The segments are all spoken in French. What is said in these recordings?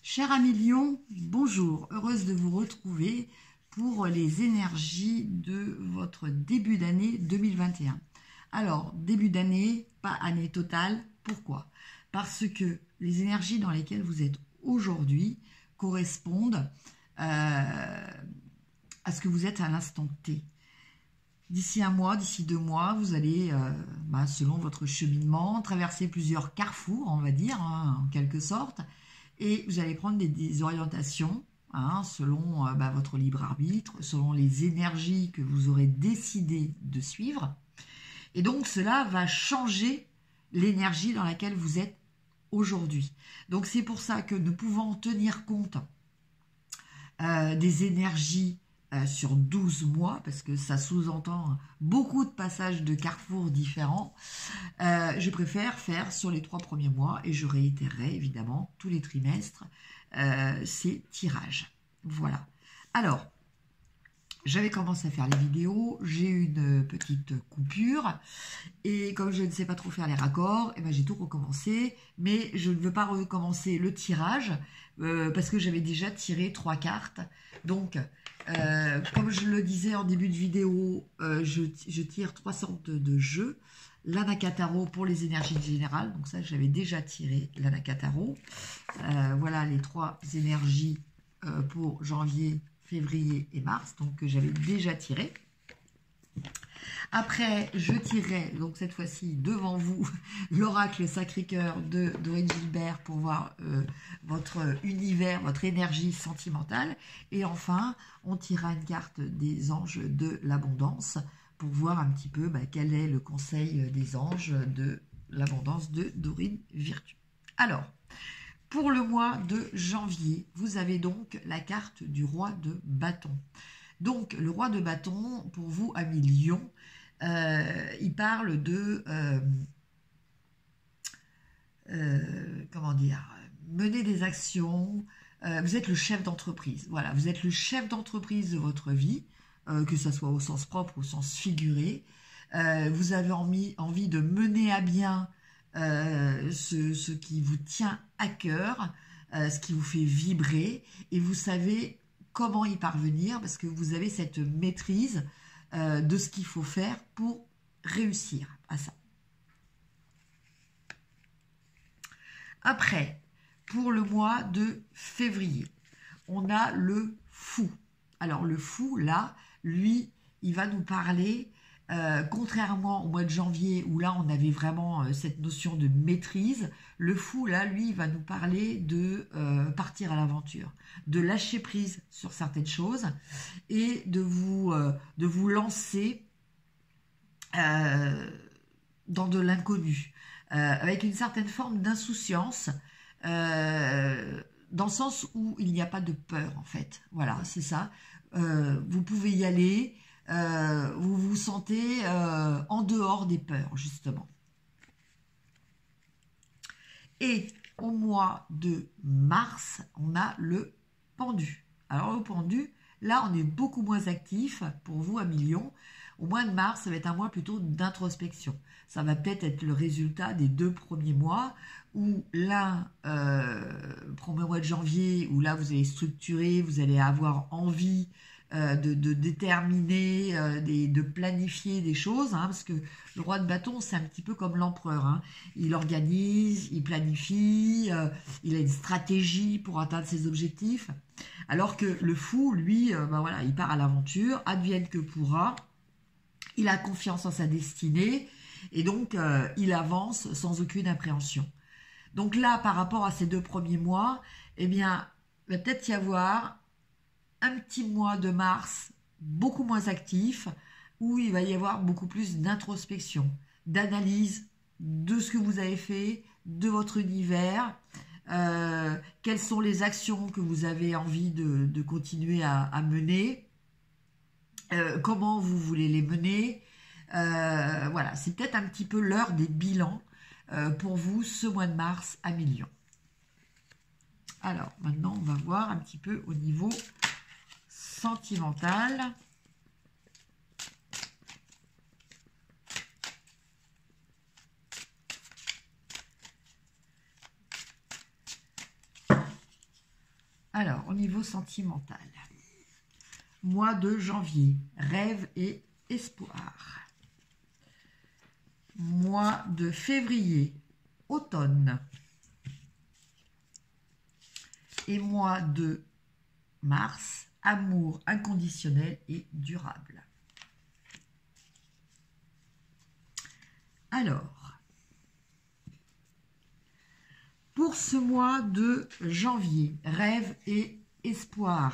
Cher ami Lion, bonjour, heureuse de vous retrouver pour les énergies de votre début d'année 2021. Alors, début d'année, pas année totale, pourquoi? Parce que les énergies dans lesquelles vous êtes aujourd'hui correspondent à ce que vous êtes à l'instant T. D'ici un mois, d'ici 2 mois, vous allez, selon votre cheminement, traverser plusieurs carrefours, on va dire, en quelque sorte, et vous allez prendre des orientations selon votre libre arbitre, selon les énergies que vous aurez décidé de suivre. Et donc, cela va changer l'énergie dans laquelle vous êtes aujourd'hui. Donc, c'est pour ça que nous pouvons tenir compte des énergies sur 12 mois, parce que ça sous-entend beaucoup de passages de carrefours différents. Je préfère faire sur les 3 premiers mois, et je réitérerai évidemment tous les trimestres ces tirages. Voilà. Alors, j'avais commencé à faire les vidéos, j'ai eu une petite coupure, et comme je ne sais pas trop faire les raccords, j'ai tout recommencé, mais je ne veux pas recommencer le tirage, parce que j'avais déjà tiré 3 cartes. Donc, comme je le disais en début de vidéo, je tire 3 sortes de jeux. L'Anakataro pour les énergies générales, donc ça j'avais déjà tiré l'Anakataro. Voilà les 3 énergies pour janvier, février et mars, donc que j'avais déjà tiré. Après, je tirerai, donc cette fois-ci, devant vous, l'oracle Sacré-Cœur de Dorine Gilbert pour voir votre univers, votre énergie sentimentale. Et enfin, on tirera une carte des anges de l'abondance pour voir un petit peu quel est le conseil des anges de l'abondance de Dorine Virtue. Alors, pour le mois de janvier, vous avez donc la carte du roi de bâton. Donc, le roi de bâton, pour vous, ami Lion, il parle de mener des actions. Vous êtes le chef d'entreprise. Voilà, vous êtes le chef d'entreprise de votre vie, que ce soit au sens propre ou au sens figuré. Vous avez envie de mener à bien ce qui vous tient à cœur, ce qui vous fait vibrer, et vous savez comment y parvenir parce que vous avez cette maîtrise de ce qu'il faut faire pour réussir à ça. Après, pour le mois de février, on a le fou. Alors le fou, là, lui, il va nous parler, contrairement au mois de janvier, où là, on avait vraiment cette notion de maîtrise, le fou, là, lui, il va nous parler de partir à l'aventure, de lâcher prise sur certaines choses et de vous lancer dans de l'inconnu, avec une certaine forme d'insouciance, dans le sens où il n'y a pas de peur, en fait. Voilà, c'est ça. Vous pouvez y aller, vous vous sentez en dehors des peurs, justement. Et au mois de mars, on a le pendu. Alors le pendu, là, on est beaucoup moins actif pour vous, ami Lion. Au mois de mars, ça va être un mois plutôt d'introspection. Ça va peut-être être le résultat des 2 premiers mois, où là, premier mois de janvier, où là, vous allez structurer, vous allez avoir envie de déterminer, de planifier des choses, parce que le roi de bâton, c'est un petit peu comme l'empereur. Il organise, il planifie, il a une stratégie pour atteindre ses objectifs. Alors que le fou, lui, il part à l'aventure, advienne que pourra. Il a confiance en sa destinée et donc il avance sans aucune appréhension. Donc là, par rapport à ces 2 premiers mois, il va peut-être y avoir un petit mois de mars beaucoup moins actif, où il va y avoir beaucoup plus d'introspection, d'analyse de ce que vous avez fait, de votre univers, quelles sont les actions que vous avez envie de continuer à mener, comment vous voulez les mener. Voilà, c'est peut-être un petit peu l'heure des bilans pour vous ce mois de mars à Lion. Alors, maintenant, on va voir un petit peu au niveau sentimental. Alors, au niveau sentimental, mois de janvier, rêve et espoir. Mois de février, automne. Et mois de mars, amour inconditionnel et durable. Alors, pour ce mois de janvier, rêve et espoir.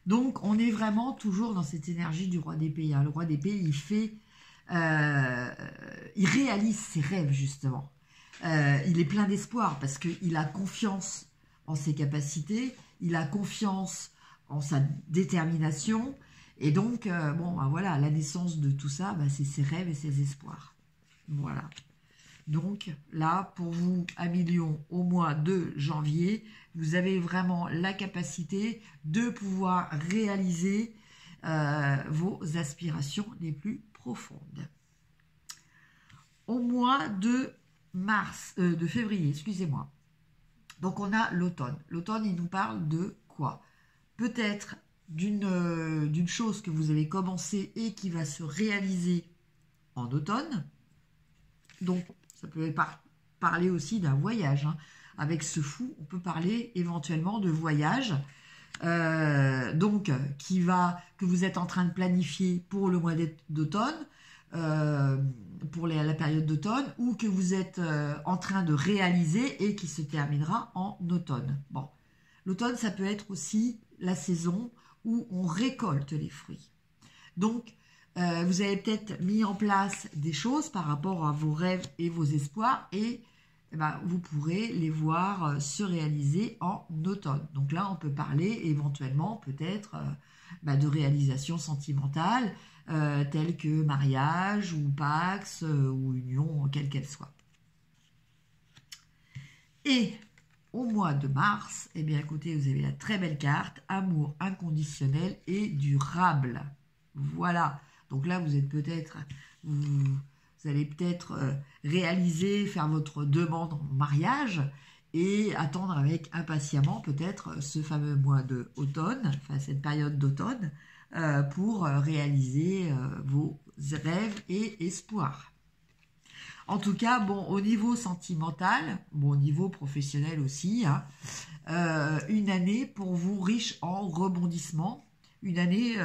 Donc, on est vraiment toujours dans cette énergie du roi d'épée. Le roi d'épée, il réalise ses rêves, justement. Il est plein d'espoir parce qu'il a confiance en ses capacités, il a confiance en sa détermination. Et donc, voilà, la naissance de tout ça, c'est ses rêves et ses espoirs. Voilà. Donc, là, pour vous, Amélion, au mois de janvier, vous avez vraiment la capacité de pouvoir réaliser vos aspirations les plus profondes. Au mois de février, excusez-moi. Donc, on a l'automne. L'automne, il nous parle de quoi? Peut-être d'une chose que vous avez commencé et qui va se réaliser en automne. Donc, ça peut parler aussi d'un voyage. Avec ce fou, on peut parler éventuellement de voyage. Que vous êtes en train de planifier pour le mois d'automne, pour la période d'automne, ou que vous êtes en train de réaliser et qui se terminera en automne. Bon, l'automne, ça peut être aussi la saison où on récolte les fruits. Donc, vous avez peut-être mis en place des choses par rapport à vos rêves et vos espoirs et vous pourrez les voir se réaliser en automne. Donc là, on peut parler éventuellement peut-être de réalisation sentimentale telle que mariage ou pax ou union, quelle qu'elle soit. Et au mois de mars, écoutez, vous avez la très belle carte, amour inconditionnel et durable. Voilà. Donc là, vous êtes peut-être, vous allez peut-être réaliser, faire votre demande en mariage et attendre avec impatiemment peut-être ce fameux mois d'automne, enfin cette période d'automne, pour réaliser vos rêves et espoirs. En tout cas, au niveau sentimental, au niveau professionnel aussi, une année pour vous riche en rebondissements, une année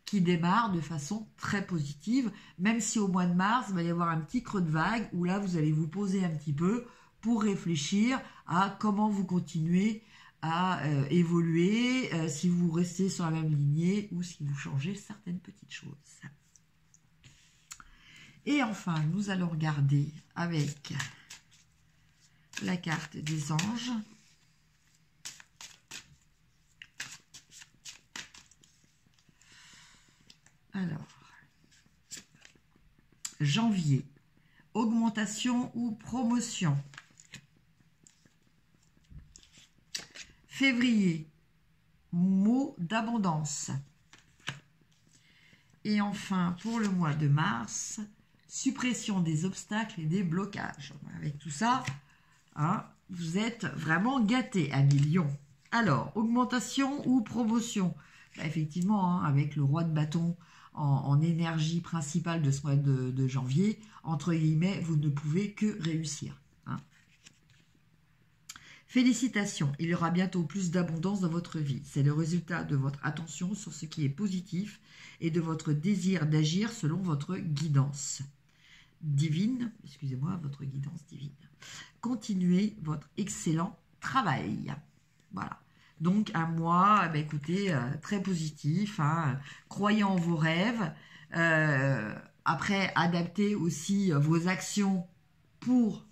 qui démarre de façon très positive, même si au mois de mars, il va y avoir un petit creux de vague où là, vous allez vous poser un petit peu pour réfléchir à comment vous continuez à évoluer, si vous restez sur la même lignée ou si vous changez certaines petites choses. Et enfin, nous allons regarder avec la carte des anges. Alors, janvier, augmentation ou promotion. Février, mot d'abondance. Et enfin, pour le mois de mars, suppression des obstacles et des blocages. Avec tout ça, vous êtes vraiment gâtés à millions. Alors, augmentation ou promotion? Effectivement, avec le roi de bâton en énergie principale de ce mois de janvier, entre guillemets, vous ne pouvez que réussir. Félicitations, il y aura bientôt plus d'abondance dans votre vie. C'est le résultat de votre attention sur ce qui est positif et de votre désir d'agir selon votre guidance divine. Excusez-moi, votre guidance divine. Continuez votre excellent travail. Voilà. Donc, un mois, écoutez, très positif. Croyez en vos rêves. Après, adaptez aussi vos actions pour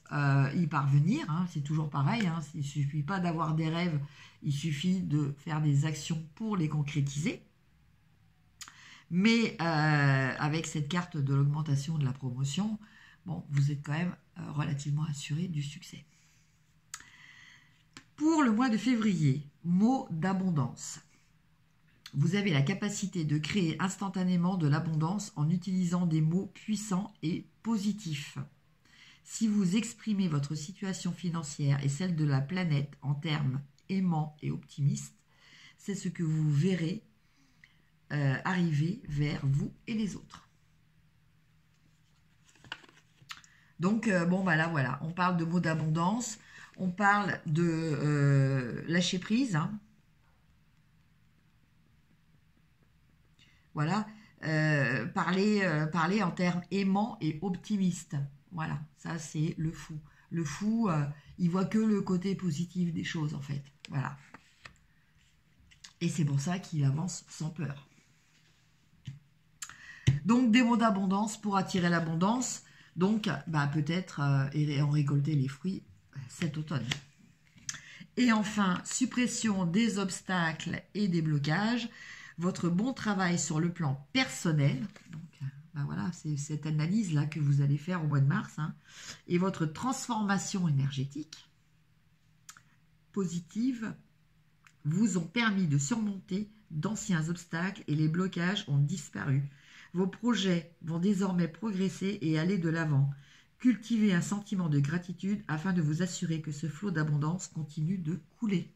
y parvenir. C'est toujours pareil. Il ne suffit pas d'avoir des rêves. Il suffit de faire des actions pour les concrétiser. Mais avec cette carte de l'augmentation de la promotion, vous êtes quand même relativement assuré du succès. Pour le mois de février, mot d'abondance. Vous avez la capacité de créer instantanément de l'abondance en utilisant des mots puissants et positifs. Si vous exprimez votre situation financière et celle de la planète en termes aimants et optimistes, c'est ce que vous verrez arriver vers vous et les autres. Donc, bon, bah là, voilà, on parle de mots d'abondance, on parle de lâcher prise, hein. Voilà, parler en termes aimants et optimistes. Voilà, ça c'est le fou. Le fou, il voit que le côté positif des choses, en fait. Voilà. Et c'est pour ça qu'il avance sans peur. Donc, des mots d'abondance pour attirer l'abondance. Donc, bah, peut-être en récolter les fruits cet automne. Et enfin, suppression des obstacles et des blocages. Votre bon travail sur le plan personnel. Donc, bah voilà, c'est cette analyse-là que vous allez faire au mois de mars. Hein, et votre transformation énergétique positive vous ont permis de surmonter d'anciens obstacles et les blocages ont disparu. Vos projets vont désormais progresser et aller de l'avant. Cultivez un sentiment de gratitude afin de vous assurer que ce flot d'abondance continue de couler.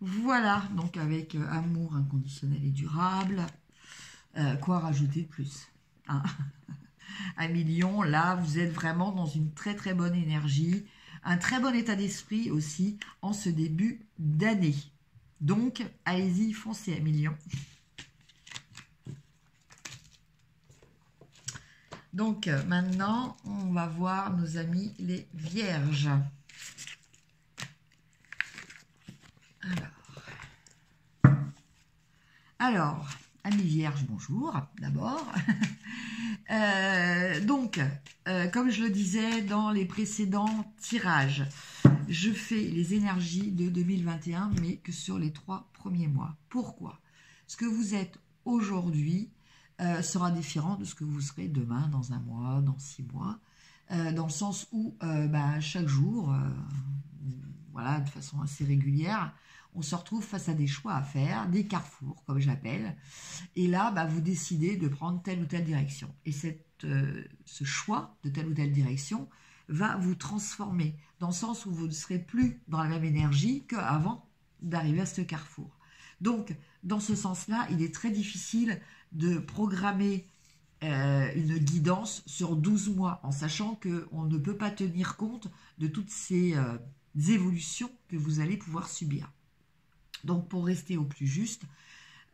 Voilà, donc avec amour inconditionnel et durable. Quoi rajouter de plus, hein? 1 million, là, vous êtes vraiment dans une très très bonne énergie, un très bon état d'esprit aussi en ce début d'année. Donc, allez-y, foncez 1 million. Donc, maintenant, on va voir nos amis les vierges. Alors, amis vierges, bonjour, d'abord. Comme je le disais dans les précédents tirages, je fais les énergies de 2021, mais que sur les 3 premiers mois. Pourquoi? Ce que vous êtes aujourd'hui sera différent de ce que vous serez demain, dans 1 mois, dans 6 mois, dans le sens où chaque jour, voilà, de façon assez régulière, on se retrouve face à des choix à faire, des carrefours, comme j'appelle. Et là, vous décidez de prendre telle ou telle direction. Et ce choix de telle ou telle direction va vous transformer, dans le sens où vous ne serez plus dans la même énergie qu'avant d'arriver à ce carrefour. Donc, dans ce sens-là, il est très difficile de programmer une guidance sur 12 mois, en sachant qu'on ne peut pas tenir compte de toutes ces évolutions que vous allez pouvoir subir. Donc, pour rester au plus juste,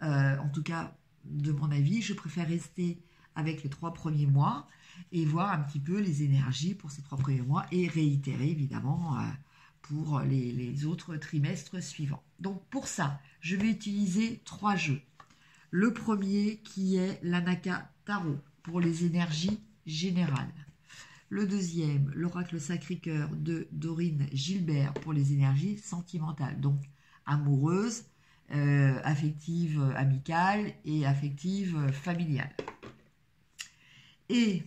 en tout cas, de mon avis, je préfère rester avec les 3 premiers mois et voir un petit peu les énergies pour ces 3 premiers mois et réitérer, évidemment, pour les autres trimestres suivants. Donc, pour ça, je vais utiliser 3 jeux. Le premier qui est l'Anaka Tarot pour les énergies générales. Le deuxième, l'Oracle Sacré-Cœur de Dorine Gilbert pour les énergies sentimentales. Donc, amoureuse, affective amicale et affective familiale. Et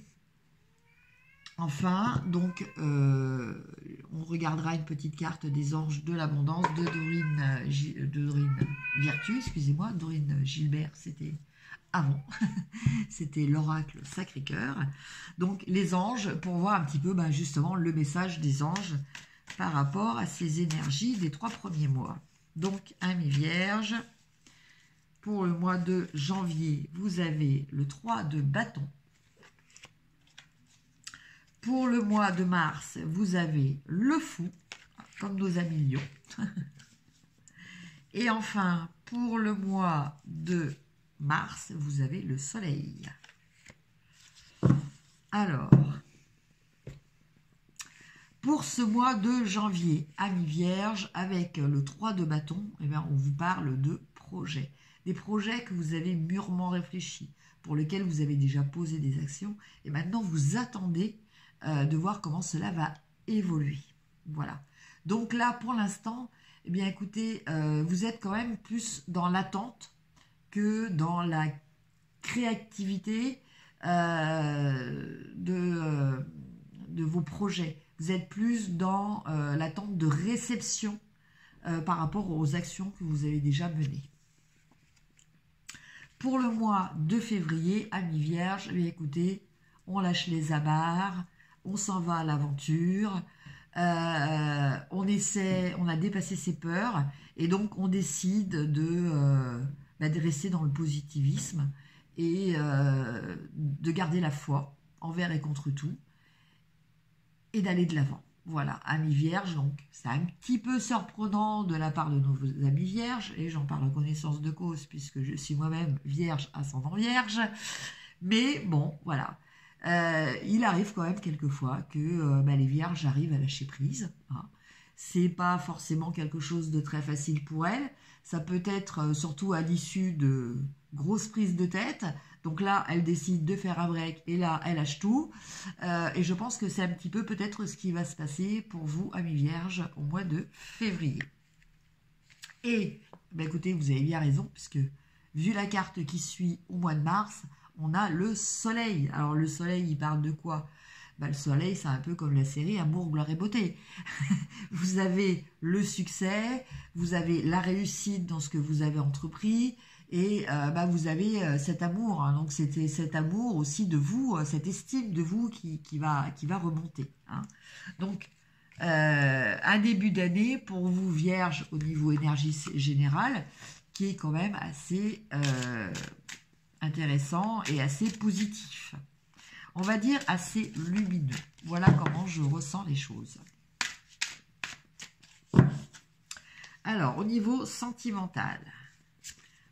enfin, donc, on regardera une petite carte des anges de l'abondance de Dorine Virtue, excusez-moi, Dorine Gilbert, c'était avant, c'était l'oracle Sacré-Cœur. Donc, les anges, pour voir un petit peu justement le message des anges par rapport à ces énergies des 3 premiers mois. Donc, amis vierges, pour le mois de janvier, vous avez le 3 de bâton. Pour le mois de mars, vous avez le fou, comme nos amis lions. Et enfin, pour le mois de mars, vous avez le soleil. Alors, pour ce mois de janvier, amis vierges, avec le 3 de bâton, on vous parle de projets. Des projets que vous avez mûrement réfléchis, pour lesquels vous avez déjà posé des actions. Et maintenant, vous attendez de voir comment cela va évoluer. Voilà. Donc là, pour l'instant, écoutez, vous êtes quand même plus dans l'attente que dans la créativité de vos projets. Vous êtes plus dans l'attente de réception par rapport aux actions que vous avez déjà menées. Pour le mois de février, amis vierges, écoutez, on lâche les amarres, on s'en va à l'aventure, on a dépassé ses peurs et donc on décide de rester dans le positivisme et de garder la foi envers et contre tout et d'aller de l'avant. Voilà, amis vierges, donc c'est un petit peu surprenant de la part de nos amis vierges, et j'en parle en connaissance de cause puisque je suis moi-même vierge, ascendant vierge, mais bon, voilà. Il arrive quand même quelquefois que les vierges arrivent à lâcher prise. Hein. C'est pas forcément quelque chose de très facile pour elles, ça peut être surtout à l'issue de grosses prises de tête. Donc là, elle décide de faire un break et là, elle lâche tout. Et je pense que c'est un petit peu peut-être ce qui va se passer pour vous, amis vierges, au mois de février. Et, écoutez, vous avez bien raison, puisque vu la carte qui suit au mois de mars, on a le soleil. Alors le soleil, il parle de quoi ? Le soleil, c'est un peu comme la série Amour, gloire et beauté. Vous avez le succès, vous avez la réussite dans ce que vous avez entrepris, et vous avez cet amour, hein. Donc c'était cet amour aussi de vous, cette estime de vous qui va remonter. Hein. Donc un début d'année pour vous vierges au niveau énergie générale qui est quand même assez intéressant et assez positif. On va dire assez lumineux. Voilà comment je ressens les choses. Alors au niveau sentimental.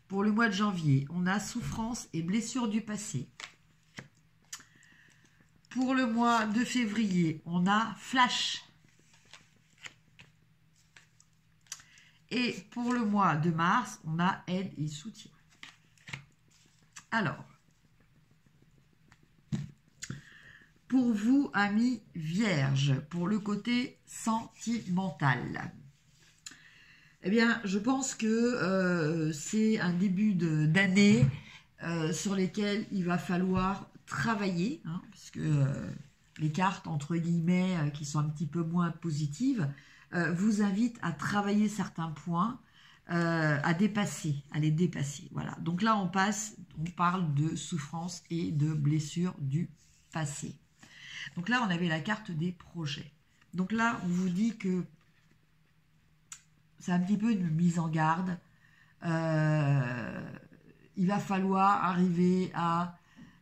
Pour le mois de janvier, on a souffrance et blessures du passé. Pour le mois de février, on a flash. Et pour le mois de mars, on a aide et soutien. Alors, pour vous, amis vierges, pour le côté sentimental, eh bien, je pense que c'est un début d'année sur lesquels il va falloir travailler, hein, parce que les cartes, entre guillemets, qui sont un petit peu moins positives, vous invitent à travailler certains points, à les dépasser. Voilà. Donc là, on parle de souffrance et de blessures du passé. Donc là, on avait la carte des projets. Donc là, on vous dit que c'est un petit peu une mise en garde. Il va falloir arriver à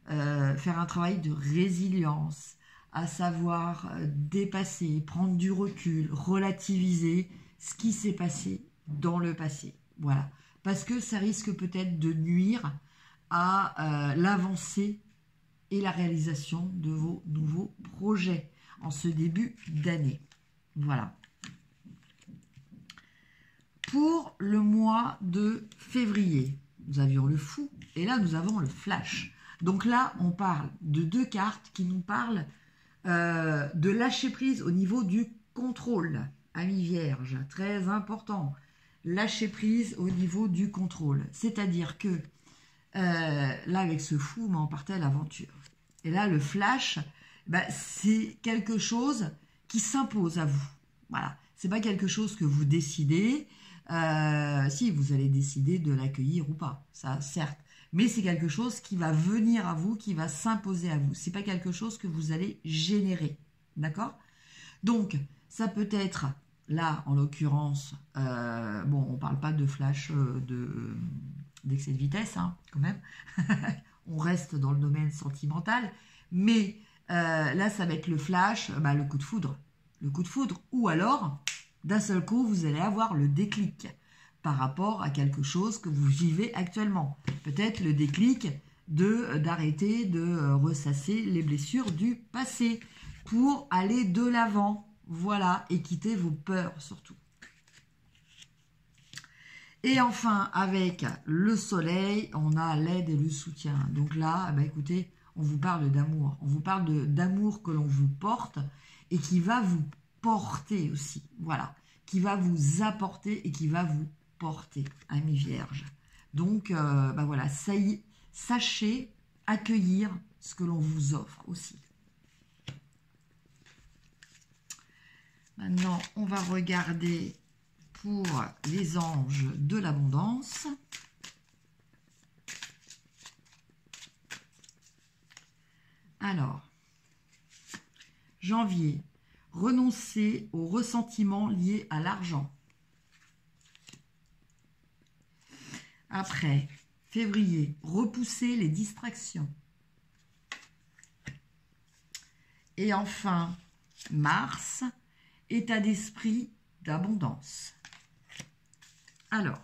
faire un travail de résilience, à savoir dépasser, prendre du recul, relativiser ce qui s'est passé dans le passé. Voilà. Parce que ça risque peut-être de nuire à l'avancée et la réalisation de vos nouveaux projets en ce début d'année. Voilà. Pour le mois de février, nous avions le fou et là nous avons le flash. Donc là, on parle de deux cartes qui nous parlent de lâcher prise au niveau du contrôle. Amis vierges, très important. Lâcher prise au niveau du contrôle. C'est-à-dire que là, avec ce fou, on partait à l'aventure. Et là, le flash, c'est quelque chose qui s'impose à vous. Voilà. C'est pas quelque chose que vous décidez. Si, vous allez décider de l'accueillir ou pas, ça certes, mais c'est quelque chose qui va venir à vous, qui va s'imposer à vous. C'est pas quelque chose que vous allez générer, d'accord? Donc, ça peut être, là, en l'occurrence, on parle pas de flash d'excès de vitesse, hein, quand même. On reste dans le domaine sentimental, mais là, ça va être le flash, le coup de foudre. Le coup de foudre, ou alors d'un seul coup, vous allez avoir le déclic par rapport à quelque chose que vous vivez actuellement. Peut-être le déclic d'arrêter de ressasser les blessures du passé pour aller de l'avant. Voilà, et quitter vos peurs surtout. Et enfin, avec le soleil, on a l'aide et le soutien. Donc là, écoutez, on vous parle d'amour. On vous parle d'amour que l'on vous porte et qui va vous porter aussi, voilà, qui va vous apporter et qui va vous porter, amis vierges. Donc, voilà, sachez accueillir ce que l'on vous offre aussi. Maintenant, on va regarder pour les anges de l'abondance. Alors, Janvier, renoncer aux ressentiments liés à l'argent. Après, février, repousser les distractions. Et enfin, mars, état d'esprit d'abondance. Alors,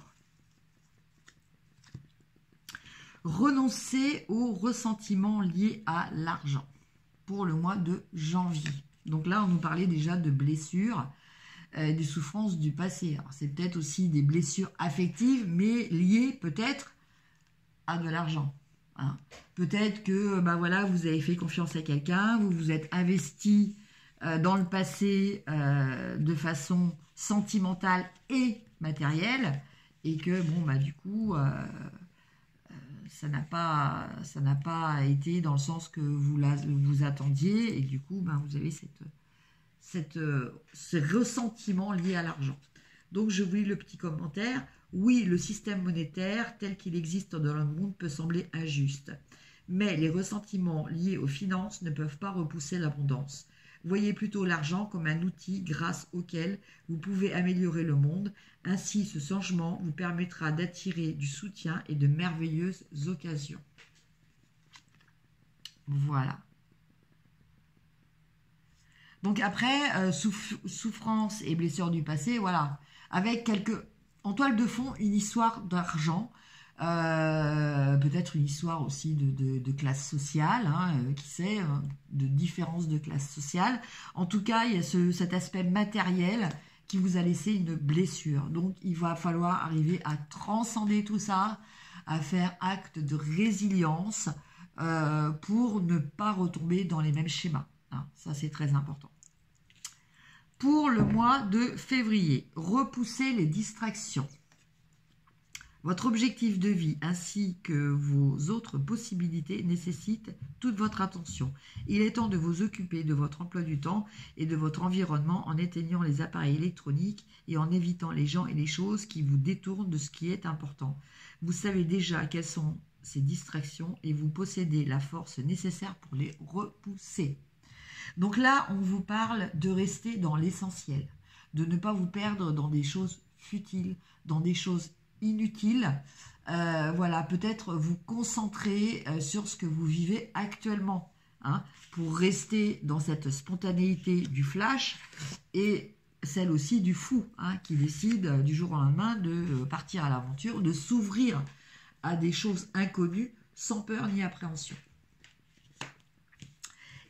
renoncer aux ressentiments liés à l'argent pour le mois de janvier. Donc là, on nous parlait déjà de blessures, des souffrances du passé. C'est peut-être aussi des blessures affectives, mais liées peut-être à de l'argent. Hein. Peut-être que voilà, vous avez fait confiance à quelqu'un, vous vous êtes investi dans le passé de façon sentimentale et matérielle, et que du coup ça n'a pas été dans le sens que vous attendiez, et du coup vous avez ce ressentiment lié à l'argent. Donc je vous lis le petit commentaire. Oui, le système monétaire tel qu'il existe dans le monde peut sembler injuste, mais les ressentiments liés aux finances ne peuvent pas repousser l'abondance. Voyez plutôt l'argent comme un outil grâce auquel vous pouvez améliorer le monde. Ainsi, ce changement vous permettra d'attirer du soutien et de merveilleuses occasions. Voilà. Donc après, souffrance et blessures du passé, voilà. Avec en toile de fond, une histoire d'argent, peut-être une histoire aussi de classe sociale, qui sait, de différence de classe sociale. En tout cas, il y a cet aspect matériel qui vous a laissé une blessure. Donc, il va falloir arriver à transcender tout ça, à faire acte de résilience pour ne pas retomber dans les mêmes schémas. Ça, c'est très important. Pour le mois de février, repoussez les distractions. Votre objectif de vie ainsi que vos autres possibilités nécessitent toute votre attention. Il est temps de vous occuper de votre emploi du temps et de votre environnement en éteignant les appareils électroniques et en évitant les gens et les choses qui vous détournent de ce qui est important. Vous savez déjà quelles sont ces distractions et vous possédez la force nécessaire pour les repousser. Donc là, on vous parle de rester dans l'essentiel, de ne pas vous perdre dans des choses futiles, dans des choses inutiles. Voilà, peut-être vous concentrer sur ce que vous vivez actuellement, pour rester dans cette spontanéité du flash et celle aussi du fou, qui décide du jour au lendemain de partir à l'aventure, de s'ouvrir à des choses inconnues sans peur ni appréhension.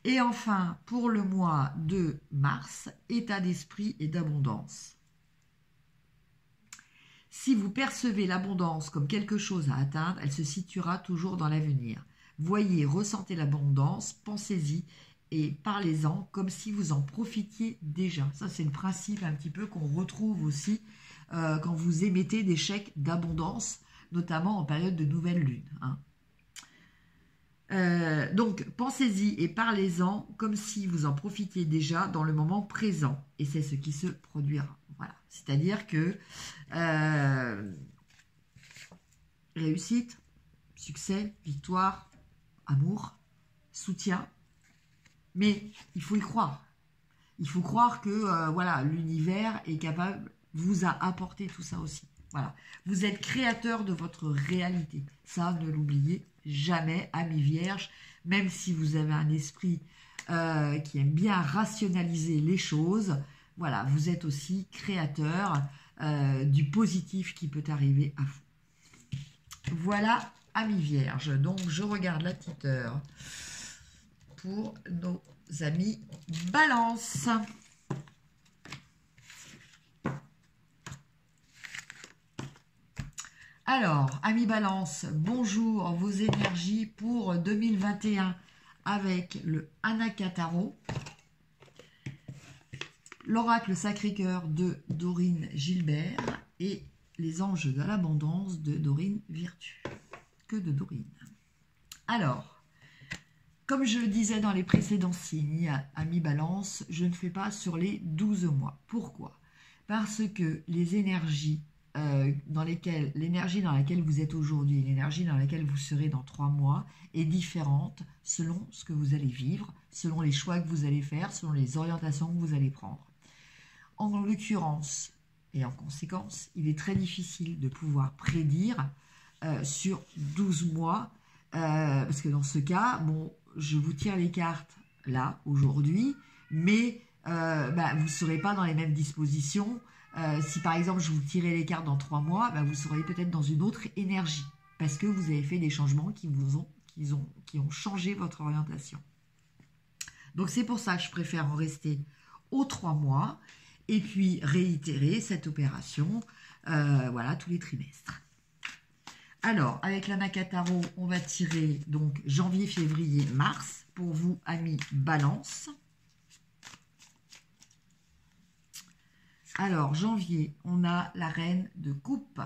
Et enfin, pour le mois de mars, état d'esprit et d'abondance. Si vous percevez l'abondance comme quelque chose à atteindre, elle se situera toujours dans l'avenir. Voyez, ressentez l'abondance, pensez-y et parlez-en comme si vous en profitiez déjà. Ça, c'est le principe un petit peu qu'on retrouve aussi quand vous émettez des chèques d'abondance, notamment en période de nouvelle lune. Donc, pensez-y et parlez-en comme si vous en profitiez déjà dans le moment présent. Et c'est ce qui se produira. Voilà. C'est-à-dire que réussite, succès, victoire, amour, soutien. Mais il faut y croire. Il faut croire que voilà, l'univers est capable, vous a apporté tout ça aussi. Voilà. Vous êtes créateur de votre réalité. Ça, ne l'oubliez jamais, amis vierges, même si vous avez un esprit qui aime bien rationaliser les choses, voilà, vous êtes aussi créateur du positif qui peut arriver à vous. Voilà, amis vierges. Donc, je regarde la petite heure pour nos amis Balance. Alors, amis Balance, bonjour, vos énergies pour 2021 avec le Anaka Tarot, l'oracle Sacré-Cœur de Dorine Gilbert et les anges de l'abondance de Dorine Virtue. Que de Dorine. Alors, comme je le disais dans les précédents signes, amis Balance, je ne fais pas sur les 12 mois. Pourquoi? Parce que les énergies dans lesquels l'énergie dans laquelle vous êtes aujourd'hui, l'énergie dans laquelle vous serez dans 3 mois est différente selon ce que vous allez vivre, selon les choix que vous allez faire, selon les orientations que vous allez prendre. En l'occurrence et en conséquence, il est très difficile de pouvoir prédire sur 12 mois, parce que dans ce cas, bon, je vous tire les cartes là, aujourd'hui, mais vous ne serez pas dans les mêmes dispositions. Si par exemple je vous tirais les cartes dans 3 mois, vous serez peut-être dans une autre énergie parce que vous avez fait des changements qui ont changé votre orientation. Donc c'est pour ça que je préfère en rester aux 3 mois et puis réitérer cette opération voilà, tous les trimestres. Alors avec la Nakataro, on va tirer donc janvier, février, mars pour vous amis Balance. Alors, janvier, on a la reine de coupe.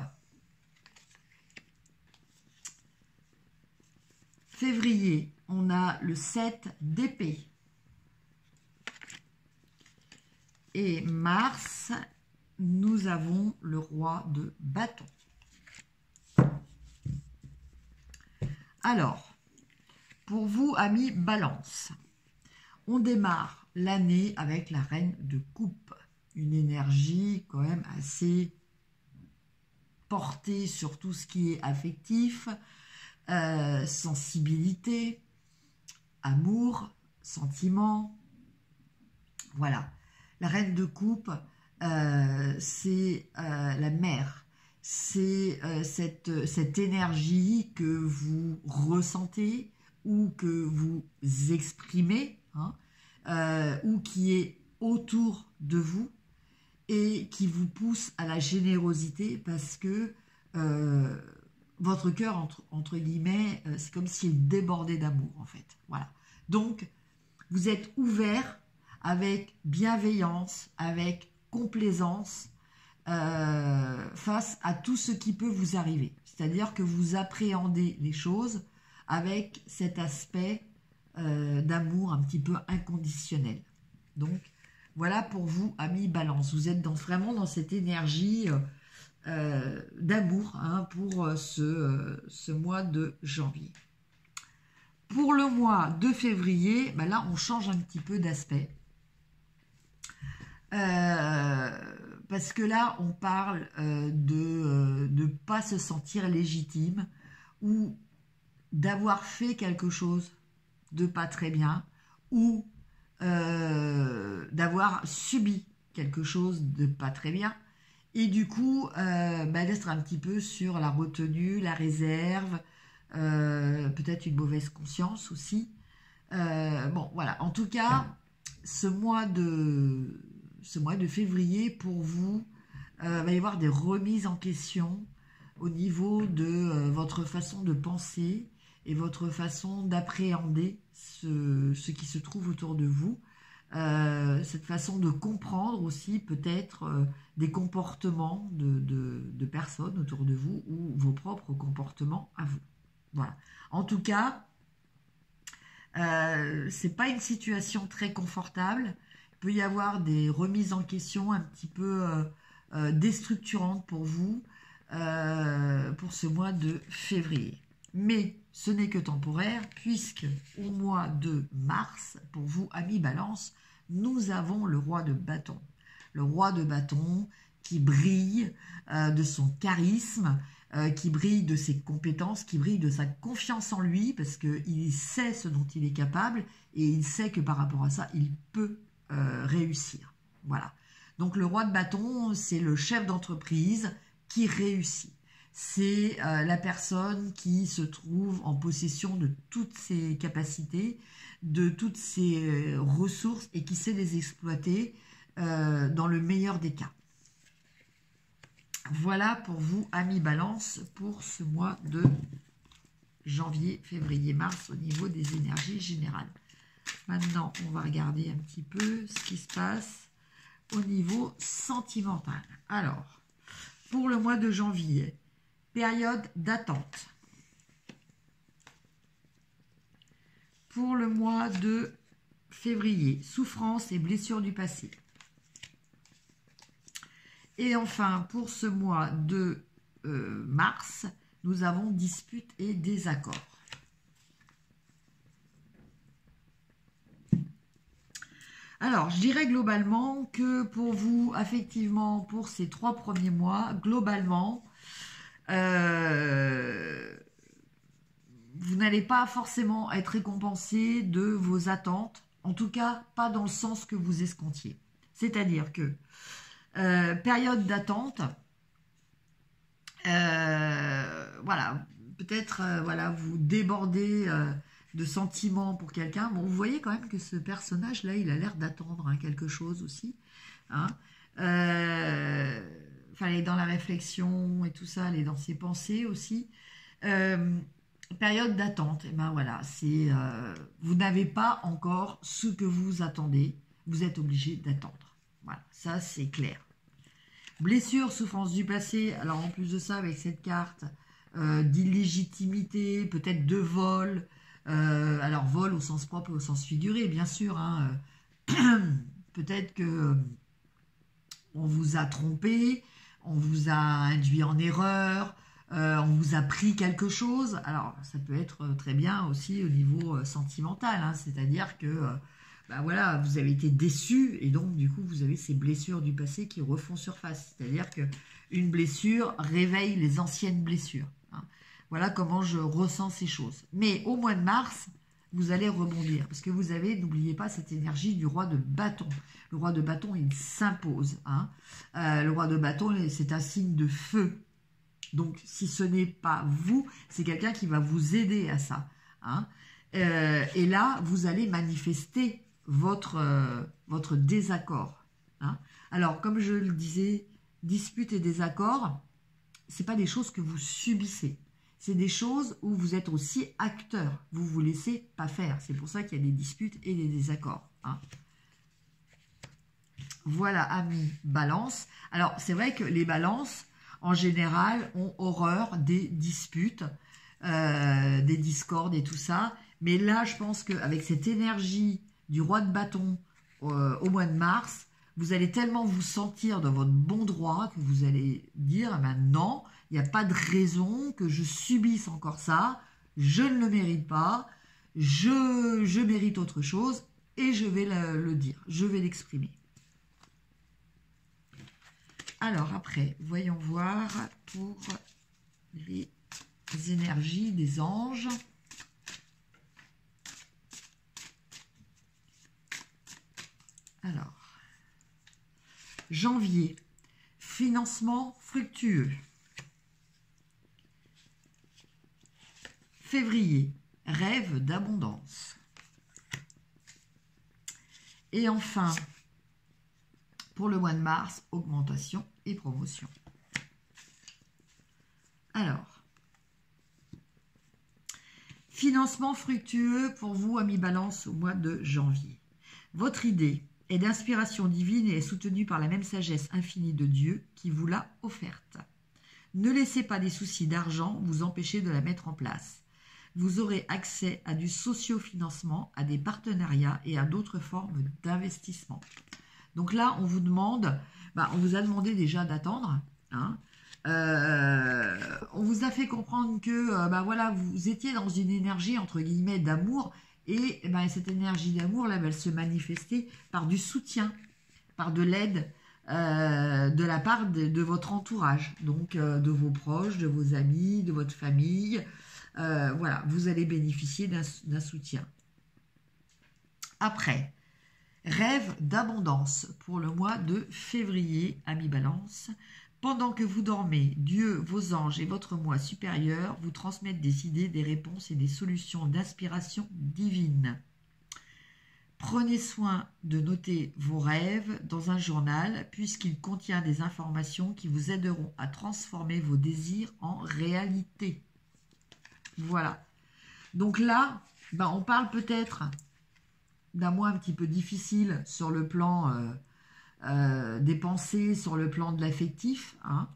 Février, on a le 7 d'épée. Et mars, nous avons le roi de bâton. Alors, pour vous, amis Balance, on démarre l'année avec la reine de coupe. Une énergie quand même assez portée sur tout ce qui est affectif, sensibilité, amour, sentiment. Voilà. La reine de coupe, c'est la mère. C'est cette énergie que vous ressentez ou que vous exprimez, hein, ou qui est autour de vous, et qui vous pousse à la générosité parce que votre cœur, entre guillemets, c'est comme s'il débordait d'amour, en fait. Voilà. Donc, vous êtes ouvert avec bienveillance, avec complaisance face à tout ce qui peut vous arriver. C'est-à-dire que vous appréhendez les choses avec cet aspect d'amour un petit peu inconditionnel. Donc, voilà pour vous, amis Balance. Vous êtes vraiment dans cette énergie d'amour hein, pour ce mois de janvier. Pour le mois de février, là, on change un petit peu d'aspect. Parce que là, on parle de ne pas se sentir légitime ou d'avoir fait quelque chose de pas très bien ou d'avoir subi quelque chose de pas très bien et du coup d'être un petit peu sur la retenue, la réserve, peut-être une mauvaise conscience aussi. Bon voilà, en tout cas ce mois de février pour vous va y avoir des remises en question au niveau de votre façon de penser et votre façon d'appréhender ce qui se trouve autour de vous, cette façon de comprendre aussi peut-être des comportements de personnes autour de vous ou vos propres comportements à vous. Voilà. En tout cas, c'est pas une situation très confortable. Il peut y avoir des remises en question un petit peu déstructurantes pour vous pour ce mois de février. Mais ce n'est que temporaire puisque au mois de mars, pour vous, amis Balance, nous avons le roi de bâton. Le roi de bâton qui brille de son charisme, qui brille de ses compétences, qui brille de sa confiance en lui parce qu'il sait ce dont il est capable et il sait que par rapport à ça, il peut réussir. Voilà. Donc le roi de bâton, c'est le chef d'entreprise qui réussit. C'est la personne qui se trouve en possession de toutes ses capacités, de toutes ses ressources et qui sait les exploiter dans le meilleur des cas. Voilà pour vous, amis Balance, pour ce mois de janvier, février, mars au niveau des énergies générales. Maintenant, on va regarder un petit peu ce qui se passe au niveau sentimental. Alors, pour le mois de janvier, période d'attente. Pour le mois de février, souffrance et blessures du passé. Et enfin, pour ce mois de mars, nous avons disputes et désaccords. Alors, je dirais globalement que pour vous, effectivement, pour ces 3 premiers mois, globalement, vous n'allez pas forcément être récompensé de vos attentes, en tout cas pas dans le sens que vous escomptiez. C'est-à-dire que période d'attente, voilà, peut-être voilà, vous débordez de sentiments pour quelqu'un. Bon, vous voyez quand même que ce personnage-là, il a l'air d'attendre quelque chose aussi. Hein. Enfin, elle est dans la réflexion et tout ça, elle est dans ses pensées aussi. Période d'attente, et ben voilà, c'est vous n'avez pas encore ce que vous attendez, vous êtes obligé d'attendre. Voilà, ça c'est clair. Blessure, souffrance du passé. Alors en plus de ça, avec cette carte d'illégitimité, peut-être de vol. Alors vol au sens propre et au sens figuré, bien sûr. Hein, peut-être que on vous a trompé, on vous a induit en erreur. On vous a pris quelque chose. Alors, ça peut être très bien aussi au niveau sentimental, hein, c'est-à-dire que bah voilà, vous avez été déçu et donc du coup vous avez ces blessures du passé qui refont surface. C'est-à-dire que une blessure réveille les anciennes blessures. Hein. Voilà comment je ressens ces choses. Mais au mois de mars, vous allez rebondir parce que vous avez, n'oubliez pas, cette énergie du roi de bâton. Le roi de bâton, il s'impose. Hein. Le roi de bâton, c'est un signe de feu. Donc, si ce n'est pas vous, c'est quelqu'un qui va vous aider à ça. Hein. Et là, vous allez manifester votre désaccord. Hein. Alors, comme je le disais, disputes et désaccords, ce n'est pas des choses que vous subissez. C'est des choses où vous êtes aussi acteur. Vous ne vous laissez pas faire. C'est pour ça qu'il y a des disputes et des désaccords. Hein. Voilà, amis balance. Alors, c'est vrai que les balances, en général, ont horreur des disputes, des discordes et tout ça. Mais là, je pense qu'avec cette énergie du roi de bâton au mois de mars, vous allez tellement vous sentir dans votre bon droit que vous allez dire, eh ben non, il n'y a pas de raison que je subisse encore ça, je ne le mérite pas, je mérite autre chose et je vais le dire, je vais l'exprimer. Alors après, voyons voir pour les énergies des anges. Alors, janvier, financement fructueux. Février, rêve d'abondance. Et enfin, pour le mois de mars, augmentation et promotion. Alors, financement fructueux pour vous, amis Balance, au mois de janvier. Votre idée est d'inspiration divine et est soutenue par la même sagesse infinie de Dieu qui vous l'a offerte. Ne laissez pas des soucis d'argent vous empêcher de la mettre en place. Vous aurez accès à du socio-financement, à des partenariats et à d'autres formes d'investissement. Donc là, on vous demande, on vous a demandé déjà d'attendre. Hein. On vous a fait comprendre que voilà, vous étiez dans une énergie, entre guillemets, d'amour. Et cette énergie d'amour, là, elle se manifestait par du soutien, par de l'aide de la part de votre entourage. Donc, de vos proches, de vos amis, de votre famille. Voilà, vous allez bénéficier d'un soutien. Après, rêve d'abondance pour le mois de février, amis Balance. Pendant que vous dormez, Dieu, vos anges et votre moi supérieur vous transmettent des idées, des réponses et des solutions d'inspiration divine. Prenez soin de noter vos rêves dans un journal puisqu'il contient des informations qui vous aideront à transformer vos désirs en réalité. Voilà. Donc là, on parle peut-être d'un mois un petit peu difficile sur le plan des pensées, sur le plan de l'affectif, hein,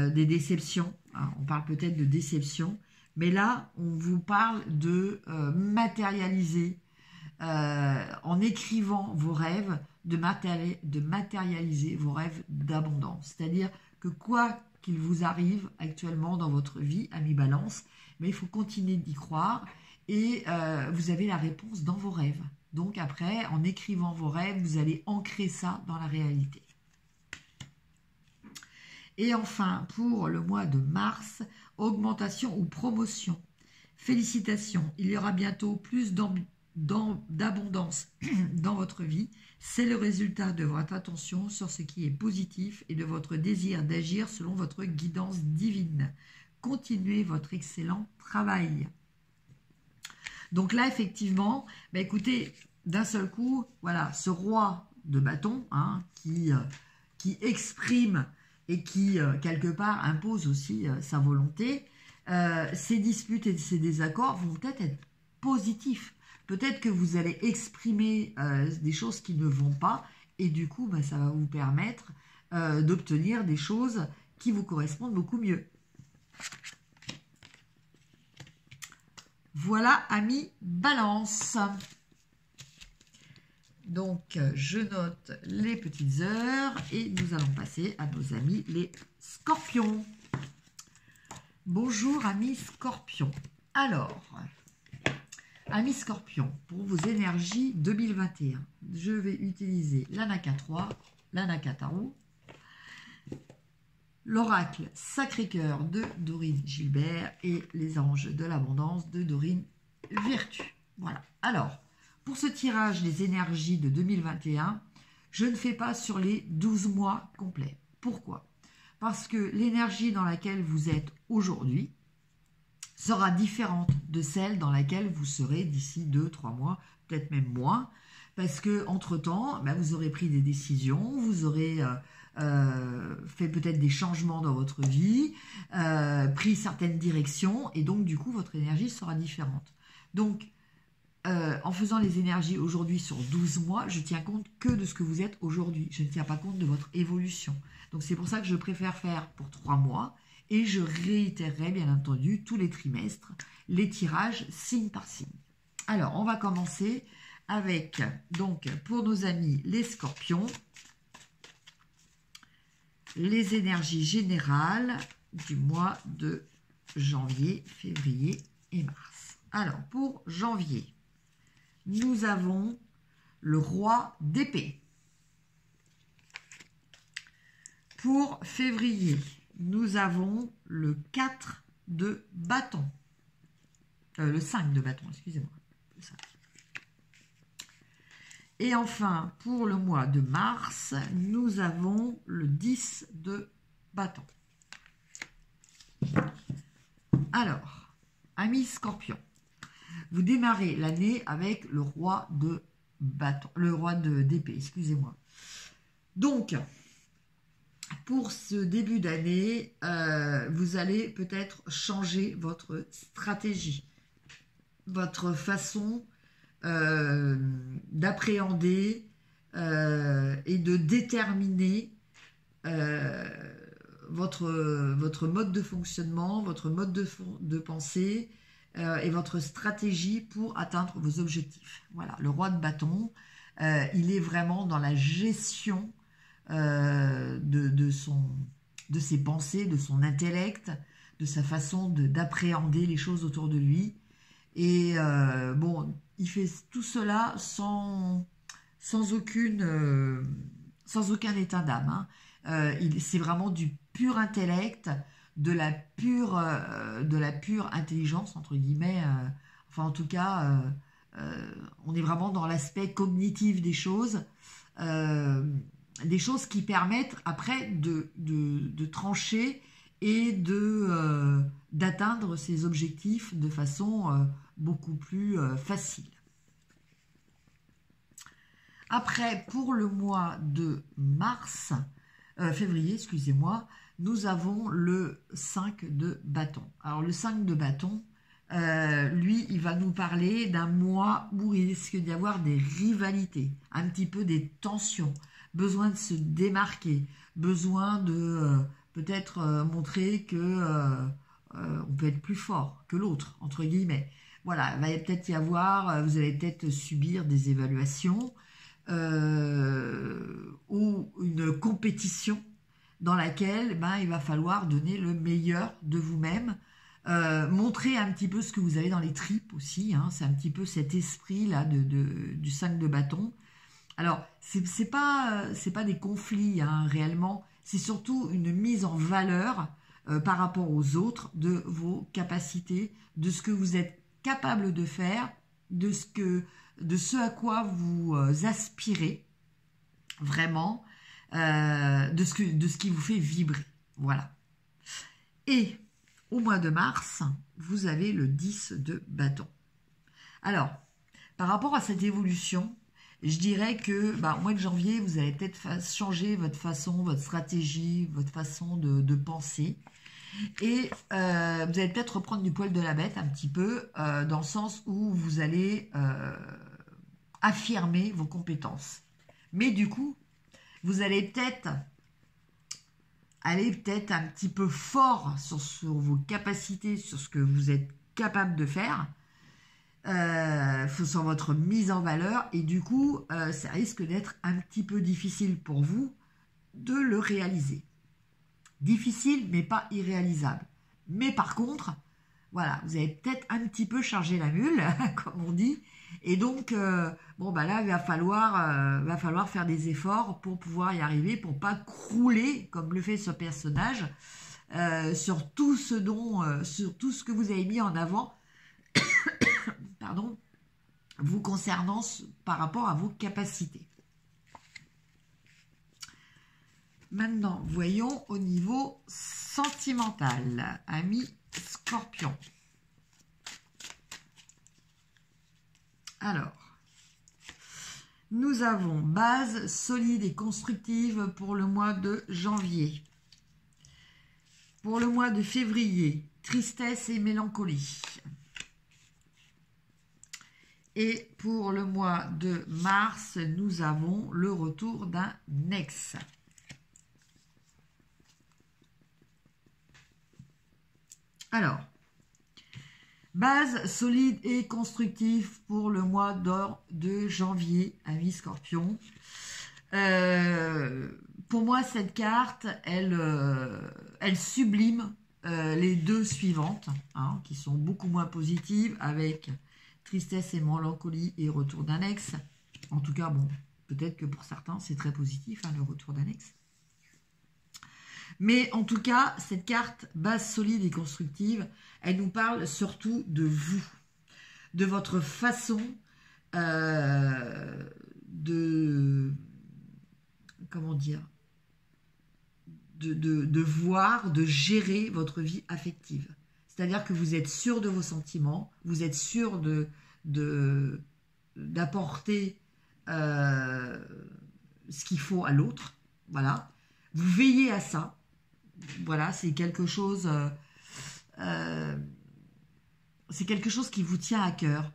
des déceptions. Hein, on parle peut-être de déception, mais là, on vous parle de matérialiser en écrivant vos rêves, de matérialiser vos rêves d'abondance. C'est-à-dire que quoi qu'il vous arrive actuellement dans votre vie, ami Balance, mais il faut continuer d'y croire et vous avez la réponse dans vos rêves. Donc après, en écrivant vos rêves, vous allez ancrer ça dans la réalité. Et enfin, pour le mois de mars, augmentation ou promotion. Félicitations, il y aura bientôt plus d'abondance dans votre vie. C'est le résultat de votre attention sur ce qui est positif et de votre désir d'agir selon votre guidance divine. Continuez votre excellent travail. Donc là, effectivement, bah écoutez, d'un seul coup, voilà, ce roi de bâton qui exprime et qui, quelque part, impose aussi sa volonté, ces disputes et ces désaccords vont peut-être être positifs. Peut-être que vous allez exprimer des choses qui ne vont pas et du coup, bah, ça va vous permettre d'obtenir des choses qui vous correspondent beaucoup mieux. Voilà, amis Balance. Donc, je note les petites heures et nous allons passer à nos amis les Scorpions. Bonjour, amis Scorpions. Alors, amis Scorpions, pour vos énergies 2021, je vais utiliser l'Anaka 3, l'Anaka Tarot, l'oracle Sacré-Cœur de Dorine Gilbert et les anges de l'abondance de Dorine Virtue. Voilà. Alors, pour ce tirage des énergies de 2021, je ne fais pas sur les 12 mois complets. Pourquoi? Parce que l'énergie dans laquelle vous êtes aujourd'hui sera différente de celle dans laquelle vous serez d'ici 2-3 mois, peut-être même moins, parce que entre-temps, bah, vous aurez pris des décisions, vous aurez fait peut-être des changements dans votre vie, pris certaines directions, et donc du coup, votre énergie sera différente. Donc, en faisant les énergies aujourd'hui sur 12 mois, je tiens compte que de ce que vous êtes aujourd'hui. Je ne tiens pas compte de votre évolution. Donc, c'est pour ça que je préfère faire pour 3 mois et je réitérerai, bien entendu, tous les trimestres, les tirages signe par signe. Alors, on va commencer avec, donc, pour nos amis les Scorpions, les énergies générales du mois de janvier, février et mars. Alors, pour janvier, nous avons le roi d'épée. Pour février, nous avons le 4 de bâton. Le 5 de bâton, excusez-moi. Et enfin, pour le mois de mars, nous avons le 10 de bâton. Alors, amis Scorpions, vous démarrez l'année avec le roi de bâton, le roi d'épée, excusez-moi. Donc, pour ce début d'année, vous allez peut-être changer votre stratégie, votre façon d'appréhender et de déterminer votre mode de fonctionnement, votre mode de pensée et votre stratégie pour atteindre vos objectifs. Voilà, le roi de bâton, il est vraiment dans la gestion de ses pensées, de son intellect, de sa façon d'appréhender les choses autour de lui. Et bon, il fait tout cela sans aucun état d'âme. C'est vraiment du pur intellect, de la pure intelligence, entre guillemets. Enfin, en tout cas, on est vraiment dans l'aspect cognitif des choses qui permettent après de trancher et d'atteindre ses objectifs de façon beaucoup plus facile. Après, pour le mois de février, excusez-moi, nous avons le 5 de bâton. Alors, le 5 de bâton, lui, il va nous parler d'un mois où il risque d'y avoir des rivalités, un petit peu des tensions, besoin de se démarquer, besoin de peut-être montrer que on peut être plus fort que l'autre, entre guillemets, voilà, il va peut-être y avoir, vous allez peut-être subir des évaluations ou une compétition dans laquelle ben, il va falloir donner le meilleur de vous-même, montrer un petit peu ce que vous avez dans les tripes aussi, hein, c'est un petit peu cet esprit-là du 5 de bâton. Alors, c'est pas des conflits hein, réellement, c'est surtout une mise en valeur par rapport aux autres de vos capacités, de ce que vous êtes capable de faire, de ce à quoi vous aspirez vraiment, de ce qui vous fait vibrer. Voilà. Et au mois de mars, vous avez le 10 de bâton. Alors, par rapport à cette évolution, je dirais que au mois de janvier, vous allez peut-être changer votre façon, votre stratégie, votre façon de penser. Et vous allez peut-être reprendre du poil de la bête un petit peu, dans le sens où vous allez affirmer vos compétences. Mais du coup, vous allez peut-être aller un petit peu fort sur vos capacités, sur ce que vous êtes capable de faire, sur votre mise en valeur, et du coup, ça risque d'être un petit peu difficile pour vous de le réaliser. Difficile, mais pas irréalisable. Mais par contre, voilà, vous avez peut-être un petit peu chargé la mule, comme on dit, et donc, là, il va falloir faire des efforts pour pouvoir y arriver, pour pas crouler, comme le fait ce personnage, sur tout ce que vous avez mis en avant, pardon, vous concernant par rapport à vos capacités. Maintenant, voyons au niveau sentimental, ami Scorpion. Alors, nous avons base solide et constructive pour le mois de janvier. Pour le mois de février, tristesse et mélancolie. Et pour le mois de mars, nous avons le retour d'un ex. Alors, base solide et constructive pour le mois de janvier, ami Scorpion. Pour moi, cette carte, elle sublime les deux suivantes, hein, qui sont beaucoup moins positives, avec tristesse et mélancolie et retour d'un ex. En tout cas, bon, peut-être que pour certains, c'est très positif, hein, le retour d'un ex. Mais en tout cas, cette carte base solide et constructive, elle nous parle surtout de vous, de votre façon de voir, de gérer votre vie affective. C'est-à-dire que vous êtes sûr de vos sentiments, vous êtes sûr d'apporter ce qu'il faut à l'autre, voilà. Vous veillez à ça. Voilà, c'est quelque chose qui vous tient à cœur.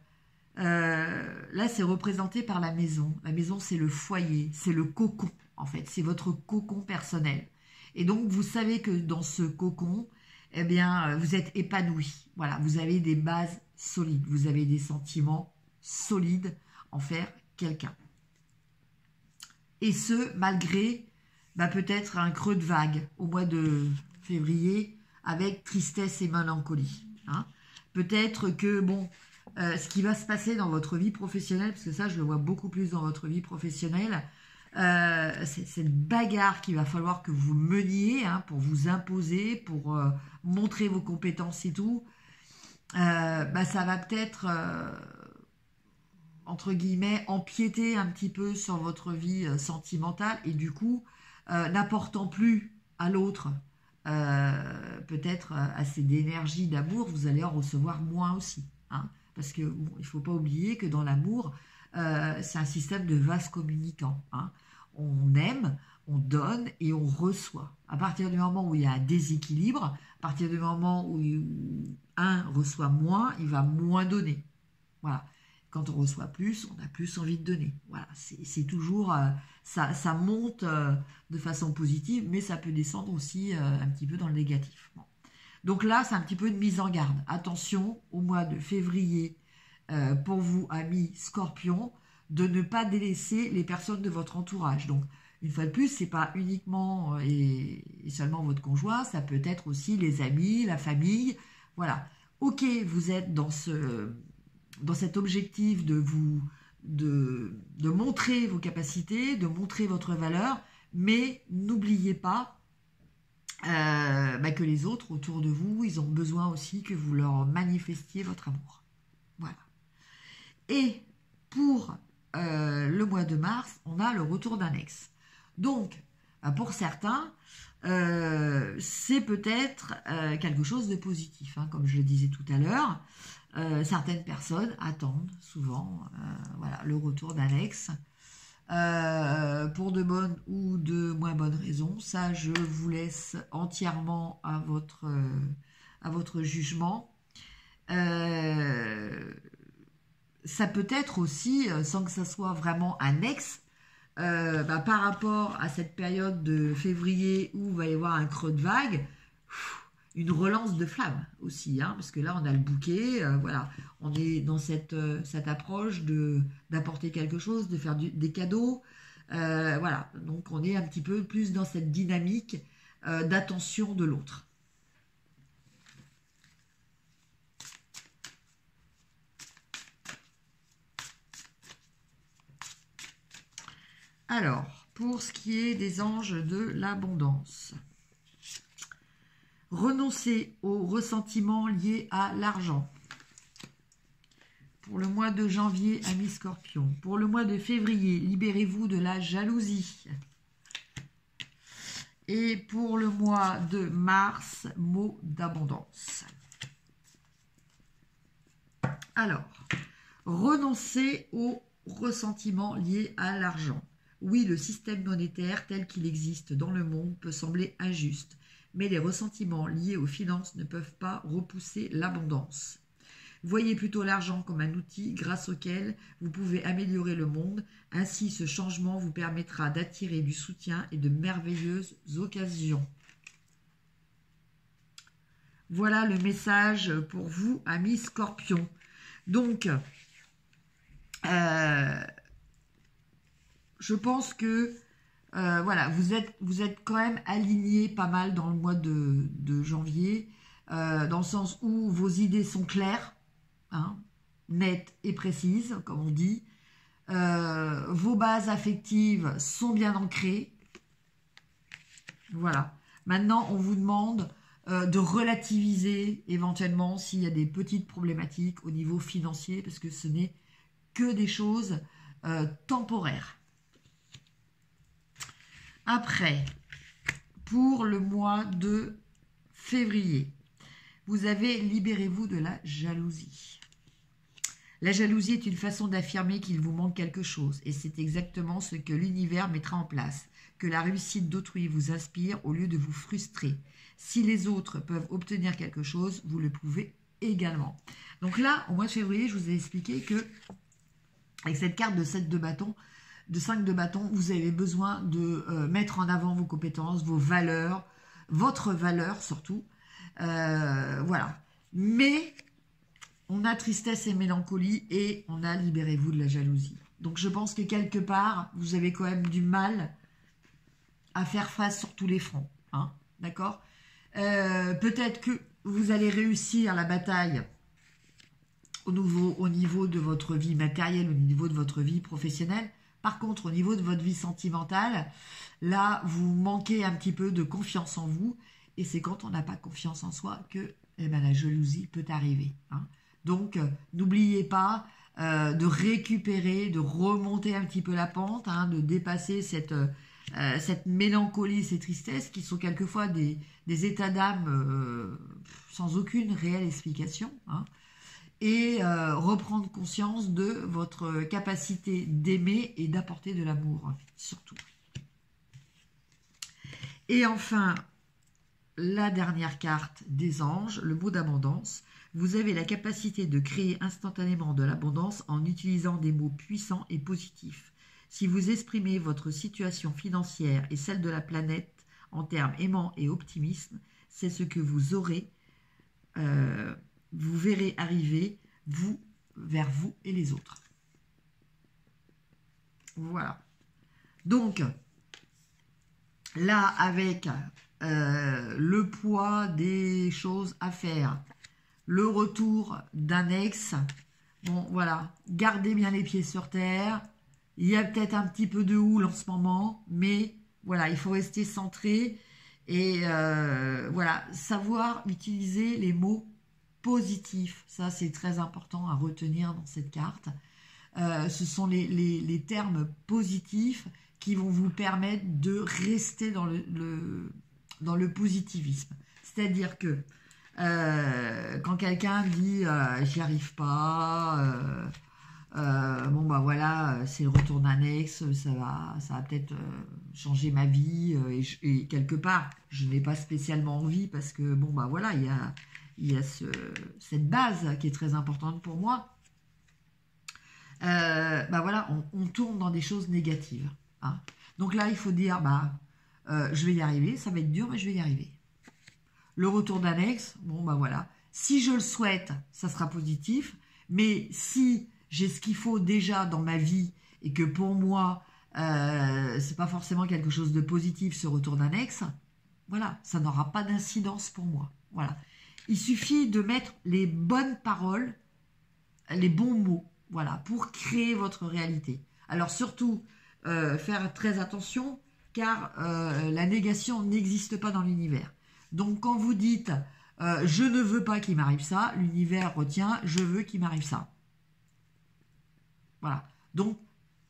Là, c'est représenté par la maison. La maison, c'est le foyer, c'est le cocon, en fait. C'est votre cocon personnel. Et donc, vous savez que dans ce cocon, eh bien, vous êtes épanoui. Voilà, vous avez des bases solides. Vous avez des sentiments solides envers quelqu'un. Et ce, malgré peut-être un creux de vague au mois de février avec tristesse et mélancolie. Hein. Peut-être que, ce qui va se passer dans votre vie professionnelle, parce que ça, je le vois beaucoup plus dans votre vie professionnelle, c'est cette bagarre qu'il va falloir que vous meniez hein, pour vous imposer, pour montrer vos compétences et tout. Ça va peut-être, entre guillemets, empiéter un petit peu sur votre vie sentimentale et du coup, n'apportant plus à l'autre peut-être assez d'énergie, d'amour, vous allez en recevoir moins aussi. Hein, parce que il ne faut pas oublier que dans l'amour, c'est un système de vase communicant. Hein. On aime, on donne et on reçoit. À partir du moment où il y a un déséquilibre, à partir du moment où un reçoit moins, il va moins donner. Voilà. Quand on reçoit plus, on a plus envie de donner. Voilà, c'est toujours, ça monte de façon positive, mais ça peut descendre aussi un petit peu dans le négatif. Bon. Donc là, c'est un petit peu une mise en garde. Attention, au mois de février pour vous, amis Scorpion, de ne pas délaisser les personnes de votre entourage. Donc, une fois de plus, c'est pas uniquement et seulement votre conjoint, ça peut être aussi les amis, la famille. Voilà. Ok, vous êtes dans cet objectif de montrer vos capacités, de montrer votre valeur, mais n'oubliez pas que les autres autour de vous, ils ont besoin aussi que vous leur manifestiez votre amour. Voilà. Et pour le mois de mars, on a le retour d'un ex. Donc, pour certains, c'est peut-être quelque chose de positif, hein, comme je le disais tout à l'heure. Certaines personnes attendent souvent voilà, le retour d'un ex pour de bonnes ou de moins bonnes raisons. Ça, je vous laisse entièrement à votre jugement. Ça peut être aussi, sans que ça soit vraiment un ex, par rapport à cette période de février où il va y avoir un creux de vague, une relance de flamme aussi, hein, parce que là on a le bouquet, voilà, on est dans cette approche d'apporter quelque chose, de faire des cadeaux, voilà, donc on est un petit peu plus dans cette dynamique d'attention de l'autre. Alors, pour ce qui est des anges de l'abondance, renoncez aux ressentiments liés à l'argent. Pour le mois de janvier, amis Scorpion. Pour le mois de février, libérez-vous de la jalousie. Et pour le mois de mars, mot d'abondance. Alors, renoncez aux ressentiments liés à l'argent. Oui, le système monétaire tel qu'il existe dans le monde peut sembler injuste, mais les ressentiments liés aux finances ne peuvent pas repousser l'abondance. Voyez plutôt l'argent comme un outil grâce auquel vous pouvez améliorer le monde. Ainsi, ce changement vous permettra d'attirer du soutien et de merveilleuses occasions. Voilà le message pour vous, amis Scorpions. Donc, je pense que voilà, vous êtes quand même alignés pas mal dans le mois de janvier, dans le sens où vos idées sont claires, hein, nettes et précises, comme on dit. Vos bases affectives sont bien ancrées. Voilà. Maintenant, on vous demande de relativiser éventuellement s'il y a des petites problématiques au niveau financier, parce que ce n'est que des choses temporaires. Après, pour le mois de février, vous avez libérez-vous de la jalousie. La jalousie est une façon d'affirmer qu'il vous manque quelque chose et c'est exactement ce que l'univers mettra en place, que la réussite d'autrui vous inspire au lieu de vous frustrer. Si les autres peuvent obtenir quelque chose, vous le pouvez également. Donc là, au mois de février, je vous ai expliqué que avec cette carte de 7 de bâton, de 5 de bâton, vous avez besoin de mettre en avant vos compétences, vos valeurs, votre valeur surtout. Voilà. Mais on a tristesse et mélancolie et on a libérez-vous de la jalousie. Donc je pense que quelque part, vous avez quand même du mal à faire face sur tous les fronts. Hein, d'accord ? Peut-être que vous allez réussir la bataille au niveau de votre vie matérielle, au niveau de votre vie professionnelle. Par contre, au niveau de votre vie sentimentale, là, vous manquez un petit peu de confiance en vous. Et c'est quand on n'a pas confiance en soi que la jalousie peut arriver. Hein. Donc, n'oubliez pas de récupérer, de remonter un petit peu la pente, hein, de dépasser cette mélancolie, ces tristesses qui sont quelquefois des états d'âme sans aucune réelle explication. Hein. Et reprendre conscience de votre capacité d'aimer et d'apporter de l'amour, surtout. Et enfin, la dernière carte des anges, le mot d'abondance. Vous avez la capacité de créer instantanément de l'abondance en utilisant des mots puissants et positifs. Si vous exprimez votre situation financière et celle de la planète en termes aimants et optimisme, c'est ce que vous aurez. Vous verrez arriver, vous vers vous et les autres. Voilà. Donc, là, avec le poids des choses à faire, le retour d'un ex, bon, voilà, gardez bien les pieds sur terre. Il y a peut-être un petit peu de houle en ce moment, mais voilà, il faut rester centré et voilà, savoir utiliser les mots positifs. Ça, c'est très important à retenir dans cette carte. Ce sont les termes positifs qui vont vous permettre de rester dans le positivisme. C'est-à-dire que quand quelqu'un dit j'y arrive pas, bon bah voilà, c'est le retour d'un ex, ça va peut-être changer ma vie et quelque part je n'ai pas spécialement envie parce que bon bah voilà, il y a cette base qui est très importante pour moi. Bah voilà, on tourne dans des choses négatives. Hein. Donc là, il faut dire, je vais y arriver, ça va être dur, mais je vais y arriver. Le retour d'un ex, bon bah voilà, si je le souhaite, ça sera positif, mais si j'ai ce qu'il faut déjà dans ma vie et que pour moi, c'est pas forcément quelque chose de positif, ce retour d'un ex, voilà, ça n'aura pas d'incidence pour moi. Voilà. Il suffit de mettre les bonnes paroles, les bons mots, voilà, pour créer votre réalité. Alors surtout, faire très attention, car la négation n'existe pas dans l'univers. Donc quand vous dites je ne veux pas qu'il m'arrive ça, l'univers retient je veux qu'il m'arrive ça. Voilà. Donc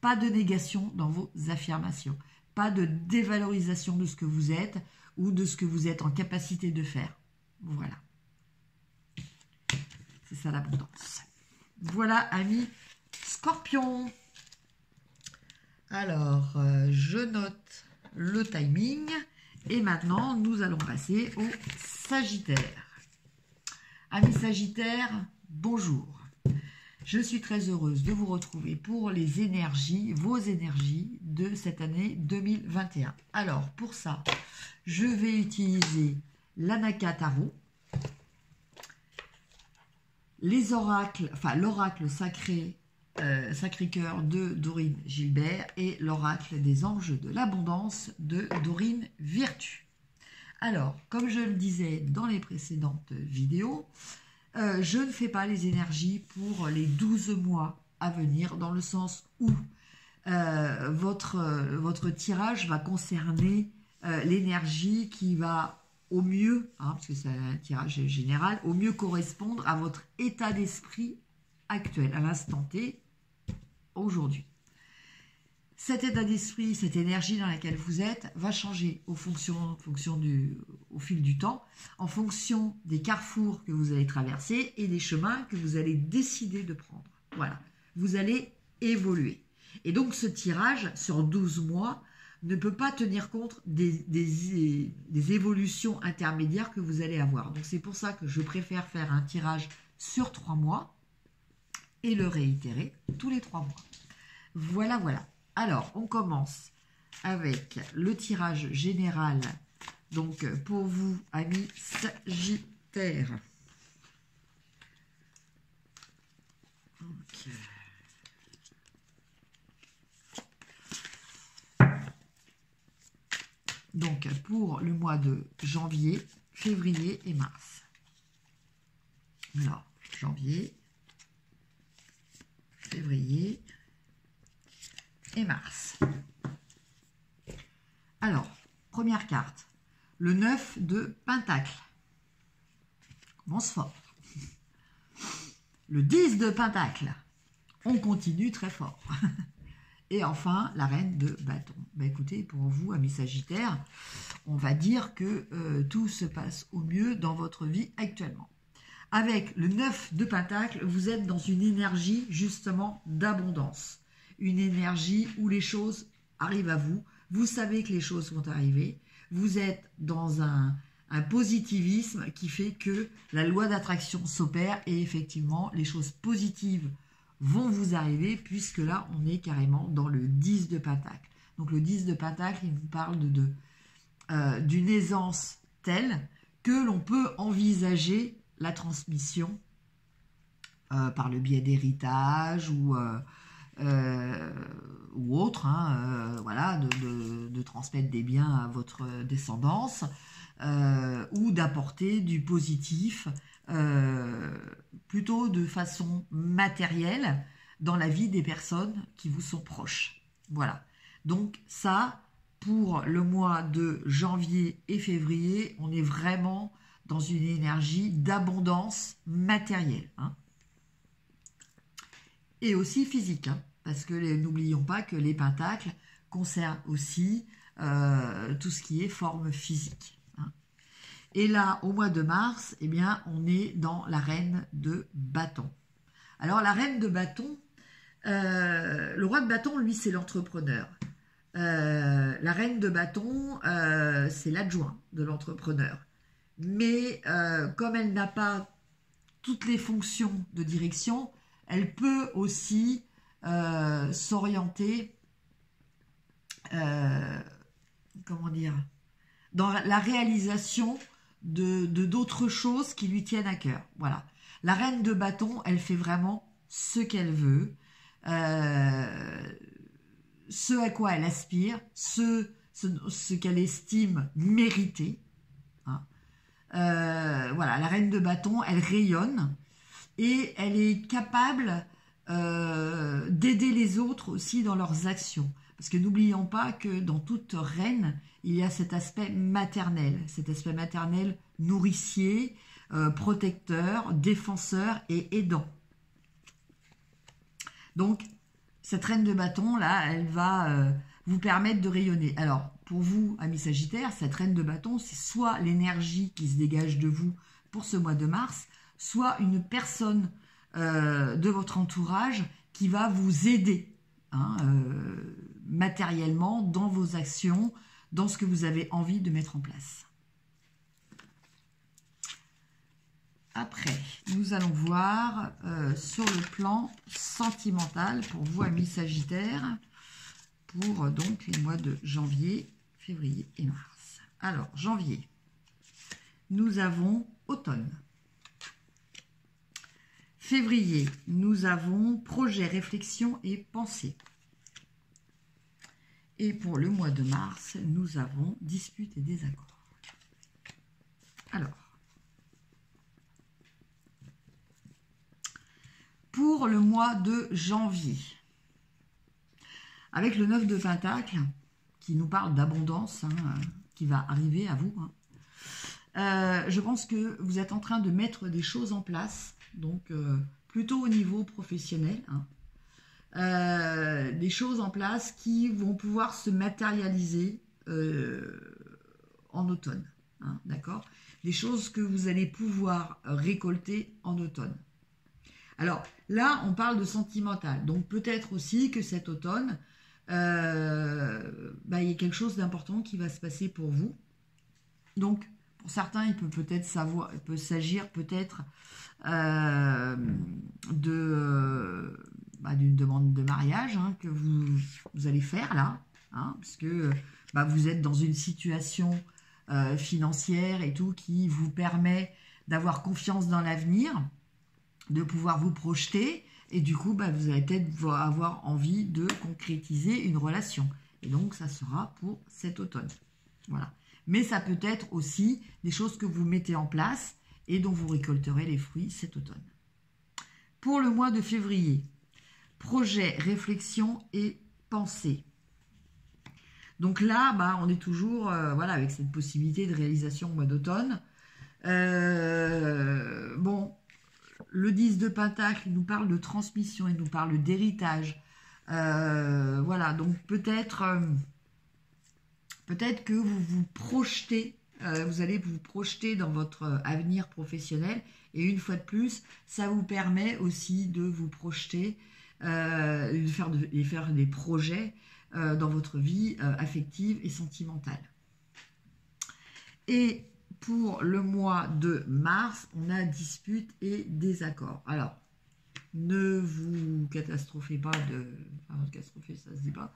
pas de négation dans vos affirmations, pas de dévalorisation de ce que vous êtes ou de ce que vous êtes en capacité de faire. Voilà. C'est ça l'abondance. Voilà, amis Scorpion. Alors, je note le timing. Et maintenant, nous allons passer au Sagittaire. Amis Sagittaire, bonjour. Je suis très heureuse de vous retrouver pour les énergies, vos énergies de cette année 2021. Alors, pour ça, je vais utiliser l'Anaka Tarot, les oracles, enfin l'oracle sacré, Sacré-Cœur de Dorine Gilbert et l'oracle des anges de l'abondance de Dorine Virtue. Alors, comme je le disais dans les précédentes vidéos, je ne fais pas les énergies pour les 12 mois à venir, dans le sens où votre tirage va concerner l'énergie qui va au mieux, hein, parce que c'est un tirage général, au mieux correspondre à votre état d'esprit actuel, à l'instant T, aujourd'hui. Cet état d'esprit, cette énergie dans laquelle vous êtes va changer au fil du temps, en fonction des carrefours que vous allez traverser et des chemins que vous allez décider de prendre. Voilà, vous allez évoluer. Et donc ce tirage sur 12 mois ne peut pas tenir compte des évolutions intermédiaires que vous allez avoir. Donc c'est pour ça que je préfère faire un tirage sur 3 mois et le réitérer tous les 3 mois. Voilà, voilà. Alors, on commence avec le tirage général. Donc, pour vous, amis Sagittaires. Okay. Donc, pour le mois de janvier, février et mars. Alors, janvier, février et mars. Alors, première carte, le 9 de Pentacle. Commence fort. Le 10 de Pentacle. On continue très fort. Et enfin, la reine de bâton. Ben écoutez, pour vous, amis Sagittaires, on va dire que tout se passe au mieux dans votre vie actuellement. Avec le 9 de Pentacle, vous êtes dans une énergie justement d'abondance. Une énergie où les choses arrivent à vous. Vous savez que les choses vont arriver. Vous êtes dans un positivisme qui fait que la loi d'attraction s'opère et effectivement, les choses positives vont vous arriver puisque là, on est carrément dans le 10 de Pentacle. Donc le 10 de Pentacle, il nous parle d'une aisance telle que l'on peut envisager la transmission par le biais d'héritage ou autre, hein, voilà, de transmettre des biens à votre descendance, ou d'apporter du positif, plutôt de façon matérielle, dans la vie des personnes qui vous sont proches. Voilà. Donc ça, pour le mois de janvier et février, on est vraiment dans une énergie d'abondance matérielle, hein. Et aussi physique, hein, parce que n'oublions pas que les pentacles concernent aussi tout ce qui est forme physique, hein. Et là, au mois de mars, eh bien, on est dans la reine de bâton. Alors, la reine de bâton, le roi de bâton, lui, c'est l'entrepreneur. La reine de bâton, c'est l'adjoint de l'entrepreneur. Mais comme elle n'a pas toutes les fonctions de direction, elle peut aussi s'orienter, comment dire, dans la réalisation de d'autres choses qui lui tiennent à cœur. Voilà. La reine de bâton, elle fait vraiment ce qu'elle veut, ce à quoi elle aspire, ce qu'elle estime mériter, hein. Voilà, la reine de bâton, elle rayonne et elle est capable d'aider les autres aussi dans leurs actions. Parce que n'oublions pas que dans toute reine, il y a cet aspect maternel nourricier, protecteur, défenseur et aidant. Donc, cette reine de bâton, là, elle va vous permettre de rayonner. Alors, pour vous, amis Sagittaires, cette reine de bâton, c'est soit l'énergie qui se dégage de vous pour ce mois de mars, soit une personne de votre entourage qui va vous aider, hein, matériellement dans vos actions, dans ce que vous avez envie de mettre en place. Après, nous allons voir sur le plan sentimental pour vous, amis Sagittaires, pour donc les mois de janvier, février et mars. Alors, janvier, nous avons automne. Février, nous avons projet, réflexion et pensée. Et pour le mois de mars, nous avons dispute et désaccord. Alors, pour le mois de janvier, avec le 9 de Pentacle, qui nous parle d'abondance, hein, qui va arriver à vous, hein, je pense que vous êtes en train de mettre des choses en place, donc plutôt au niveau professionnel, hein, des choses en place qui vont pouvoir se matérialiser en automne, hein, d'accord? Des choses que vous allez pouvoir récolter en automne. Alors là, on parle de sentimental, donc peut-être aussi que cet automne, il y a quelque chose d'important qui va se passer pour vous. Donc, pour certains, il peut s'agir peut-être d'une demande de mariage, hein, que vous allez faire là, hein, parce que vous êtes dans une situation financière et tout qui vous permet d'avoir confiance dans l'avenir, de pouvoir vous projeter, et du coup, vous allez peut-être avoir envie de concrétiser une relation. Et donc, ça sera pour cet automne. Voilà. Mais ça peut être aussi des choses que vous mettez en place et dont vous récolterez les fruits cet automne. Pour le mois de février, projet, réflexion et pensée. Donc là, on est toujours voilà, avec cette possibilité de réalisation au mois d'automne. Bon, le 10 de Pentacle, il nous parle de transmission, il nous parle d'héritage. Voilà, donc peut-être que vous vous projetez, vous allez vous projeter dans votre avenir professionnel. Et une fois de plus, ça vous permet aussi de vous projeter, de faire des projets dans votre vie affective et sentimentale. Et pour le mois de mars, on a dispute et désaccord. Alors, ne vous catastrophez pas catastropher, ça se dit pas,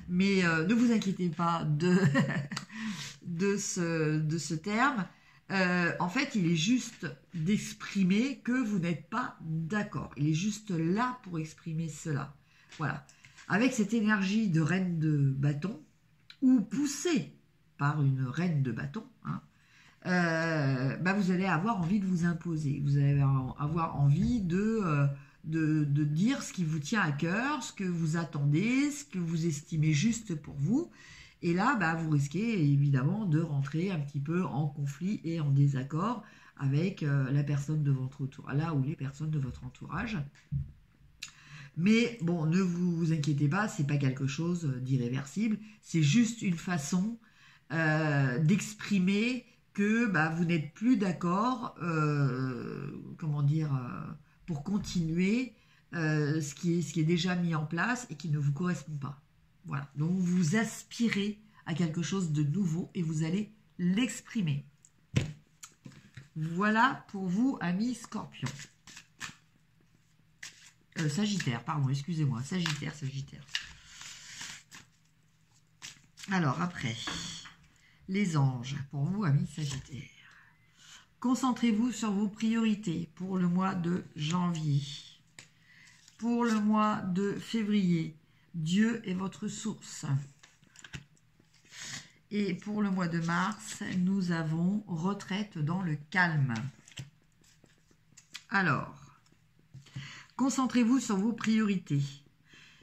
mais ne vous inquiétez pas de ce terme. En fait, il est juste d'exprimer que vous n'êtes pas d'accord. Il est juste là pour exprimer cela. Voilà. Avec cette énergie de reine de bâton, ou poussée par une reine de bâton, hein, vous allez avoir envie de vous imposer. Vous allez avoir envie de dire ce qui vous tient à cœur, ce que vous attendez, ce que vous estimez juste pour vous. Et là, vous risquez évidemment de rentrer un petit peu en conflit et en désaccord avec la personne de votre entourage, là ou les personnes de votre entourage. Mais bon, ne vous inquiétez pas, c'est pas quelque chose d'irréversible. C'est juste une façon d'exprimer que vous n'êtes plus d'accord, pour continuer ce qui est déjà mis en place et qui ne vous correspond pas. Voilà, donc vous aspirez à quelque chose de nouveau et vous allez l'exprimer. Voilà pour vous, amis Scorpion. Sagittaire, pardon, excusez-moi, Sagittaire. Alors après, les anges, pour vous, amis Sagittaire. Concentrez-vous sur vos priorités pour le mois de janvier. Pour le mois de février, Dieu est votre source. Et pour le mois de mars, nous avons retraite dans le calme. Alors, concentrez-vous sur vos priorités.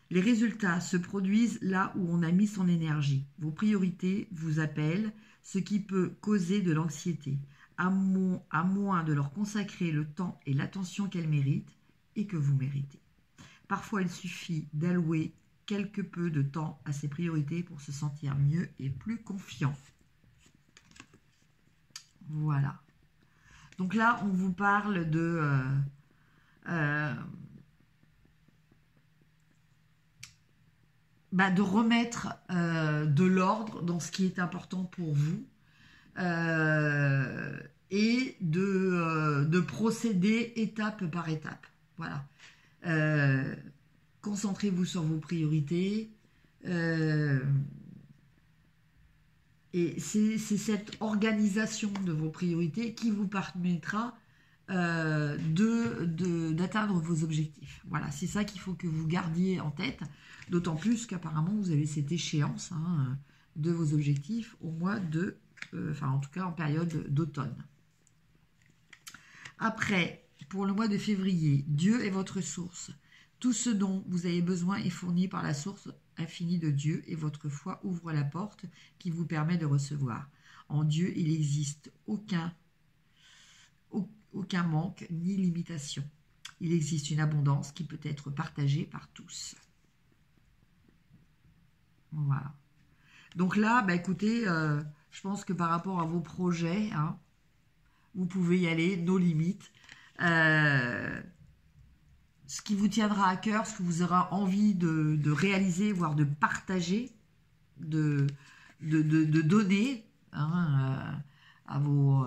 Les résultats se produisent là où on a mis son énergie. Vos priorités vous appellent, ce qui peut causer de l'anxiété, à moins de leur consacrer le temps et l'attention qu'elles méritent et que vous méritez. Parfois, il suffit d'allouer quelque peu de temps à ses priorités pour se sentir mieux et plus confiant. Voilà. Donc là, on vous parle de remettre de l'ordre dans ce qui est important pour vous et de procéder étape par étape. Voilà. Concentrez-vous sur vos priorités et c'est cette organisation de vos priorités qui vous permettra d'atteindre vos objectifs. Voilà, c'est ça qu'il faut que vous gardiez en tête, d'autant plus qu'apparemment vous avez cette échéance de vos objectifs au mois de, en tout cas en période d'automne. Après, pour le mois de février, Dieu est votre source. Tout ce dont vous avez besoin est fourni par la source infinie de Dieu et votre foi ouvre la porte qui vous permet de recevoir. En Dieu, il n'existe aucun manque ni limitation. Il existe une abondance qui peut être partagée par tous. Voilà. Donc là, écoutez, je pense que par rapport à vos projets, vous pouvez y aller, nos limites. Ce qui vous tiendra à cœur, ce que vous aurez envie de réaliser, voire de partager, de donner à vos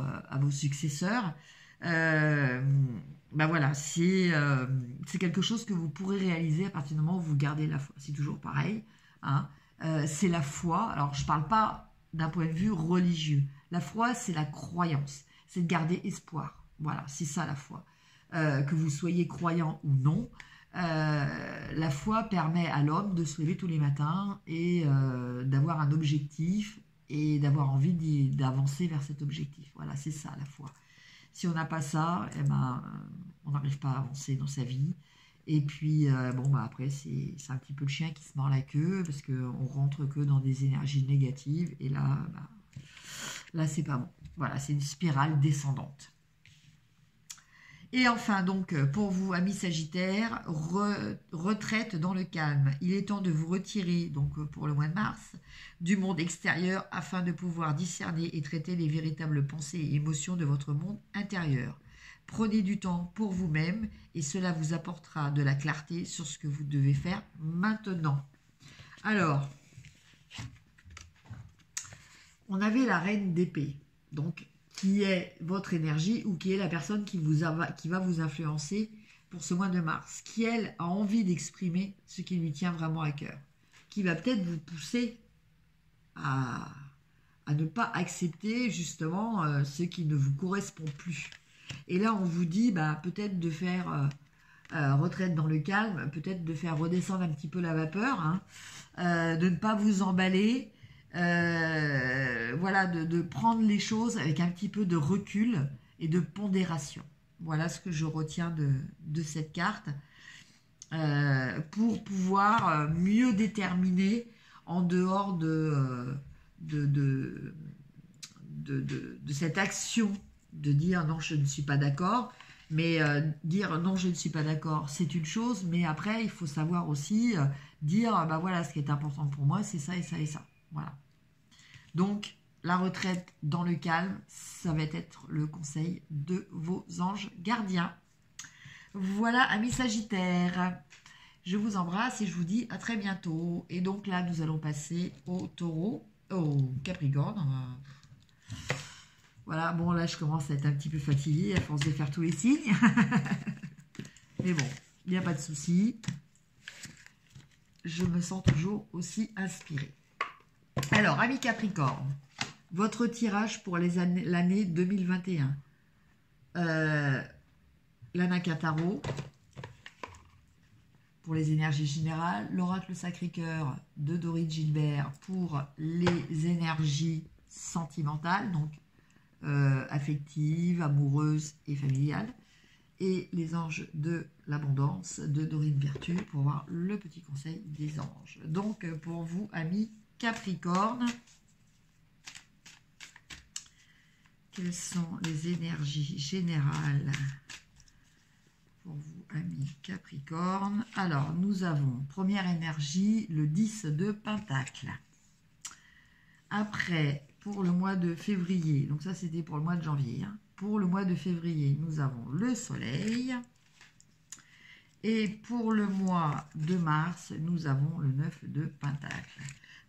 successeurs. Voilà, c'est quelque chose que vous pourrez réaliser à partir du moment où vous gardez la foi. C'est toujours pareil. C'est la foi. Alors, je ne parle pas d'un point de vue religieux. La foi, c'est la croyance. C'est de garder espoir. Voilà, c'est ça la foi. Que vous soyez croyant ou non, la foi permet à l'homme de se lever tous les matins et d'avoir un objectif et d'avoir envie d'avancer vers cet objectif. Voilà, c'est ça la foi. Si on n'a pas ça, on n'arrive pas à avancer dans sa vie. Et puis, après, c'est un petit peu le chien qui se mord la queue parce qu'on rentre que dans des énergies négatives. Et là, c'est pas bon. Voilà, c'est une spirale descendante. Et enfin, donc, pour vous, amis Sagittaires, retraite dans le calme. Il est temps de vous retirer, donc pour le mois de mars, du monde extérieur afin de pouvoir discerner et traiter les véritables pensées et émotions de votre monde intérieur. Prenez du temps pour vous-même et cela vous apportera de la clarté sur ce que vous devez faire maintenant. Alors, on avait la reine d'épée, donc qui est votre énergie ou qui est la personne qui va vous influencer pour ce mois de mars, qui elle a envie d'exprimer ce qui lui tient vraiment à cœur, qui va peut-être vous pousser à à ne pas accepter justement ce qui ne vous correspond plus. Et là, on vous dit peut-être de faire retraite dans le calme, peut-être de faire redescendre un petit peu la vapeur, hein, de ne pas vous emballer, voilà, de prendre les choses avec un petit peu de recul et de pondération. Voilà ce que je retiens de cette carte pour pouvoir mieux déterminer en dehors de cette action de dire non, je ne suis pas d'accord, mais dire non, je ne suis pas d'accord, c'est une chose, mais après, il faut savoir aussi dire, voilà, ce qui est important pour moi, c'est ça et ça et ça. Voilà. Donc, la retraite dans le calme, ça va être le conseil de vos anges gardiens. Voilà, amis Sagittaires. Je vous embrasse et je vous dis à très bientôt. Et donc là, nous allons passer au Taureau, au Capricorne. Voilà, bon là, je commence à être un petit peu fatiguée à force de faire tous les signes. Mais bon, il n'y a pas de souci. Je me sens toujours aussi inspirée. Alors, amis Capricorne, votre tirage pour l'année 2021. L'Anaka Tarot pour les énergies générales, l'Oracle Sacré-Cœur de Dorine Gilbert pour les énergies sentimentales, donc affectives, amoureuses et familiales, et les anges de l'abondance de Dorine Virtue pour voir le petit conseil des anges. Donc pour vous, amis Capricorne, quelles sont les énergies générales pour vous, amis Capricorne? Alors, nous avons, première énergie, le 10 de Pentacle. Après, pour le mois de février, donc ça c'était pour le mois de janvier, hein. Pour le mois de février, nous avons le Soleil. Et pour le mois de mars, nous avons le 9 de Pentacle.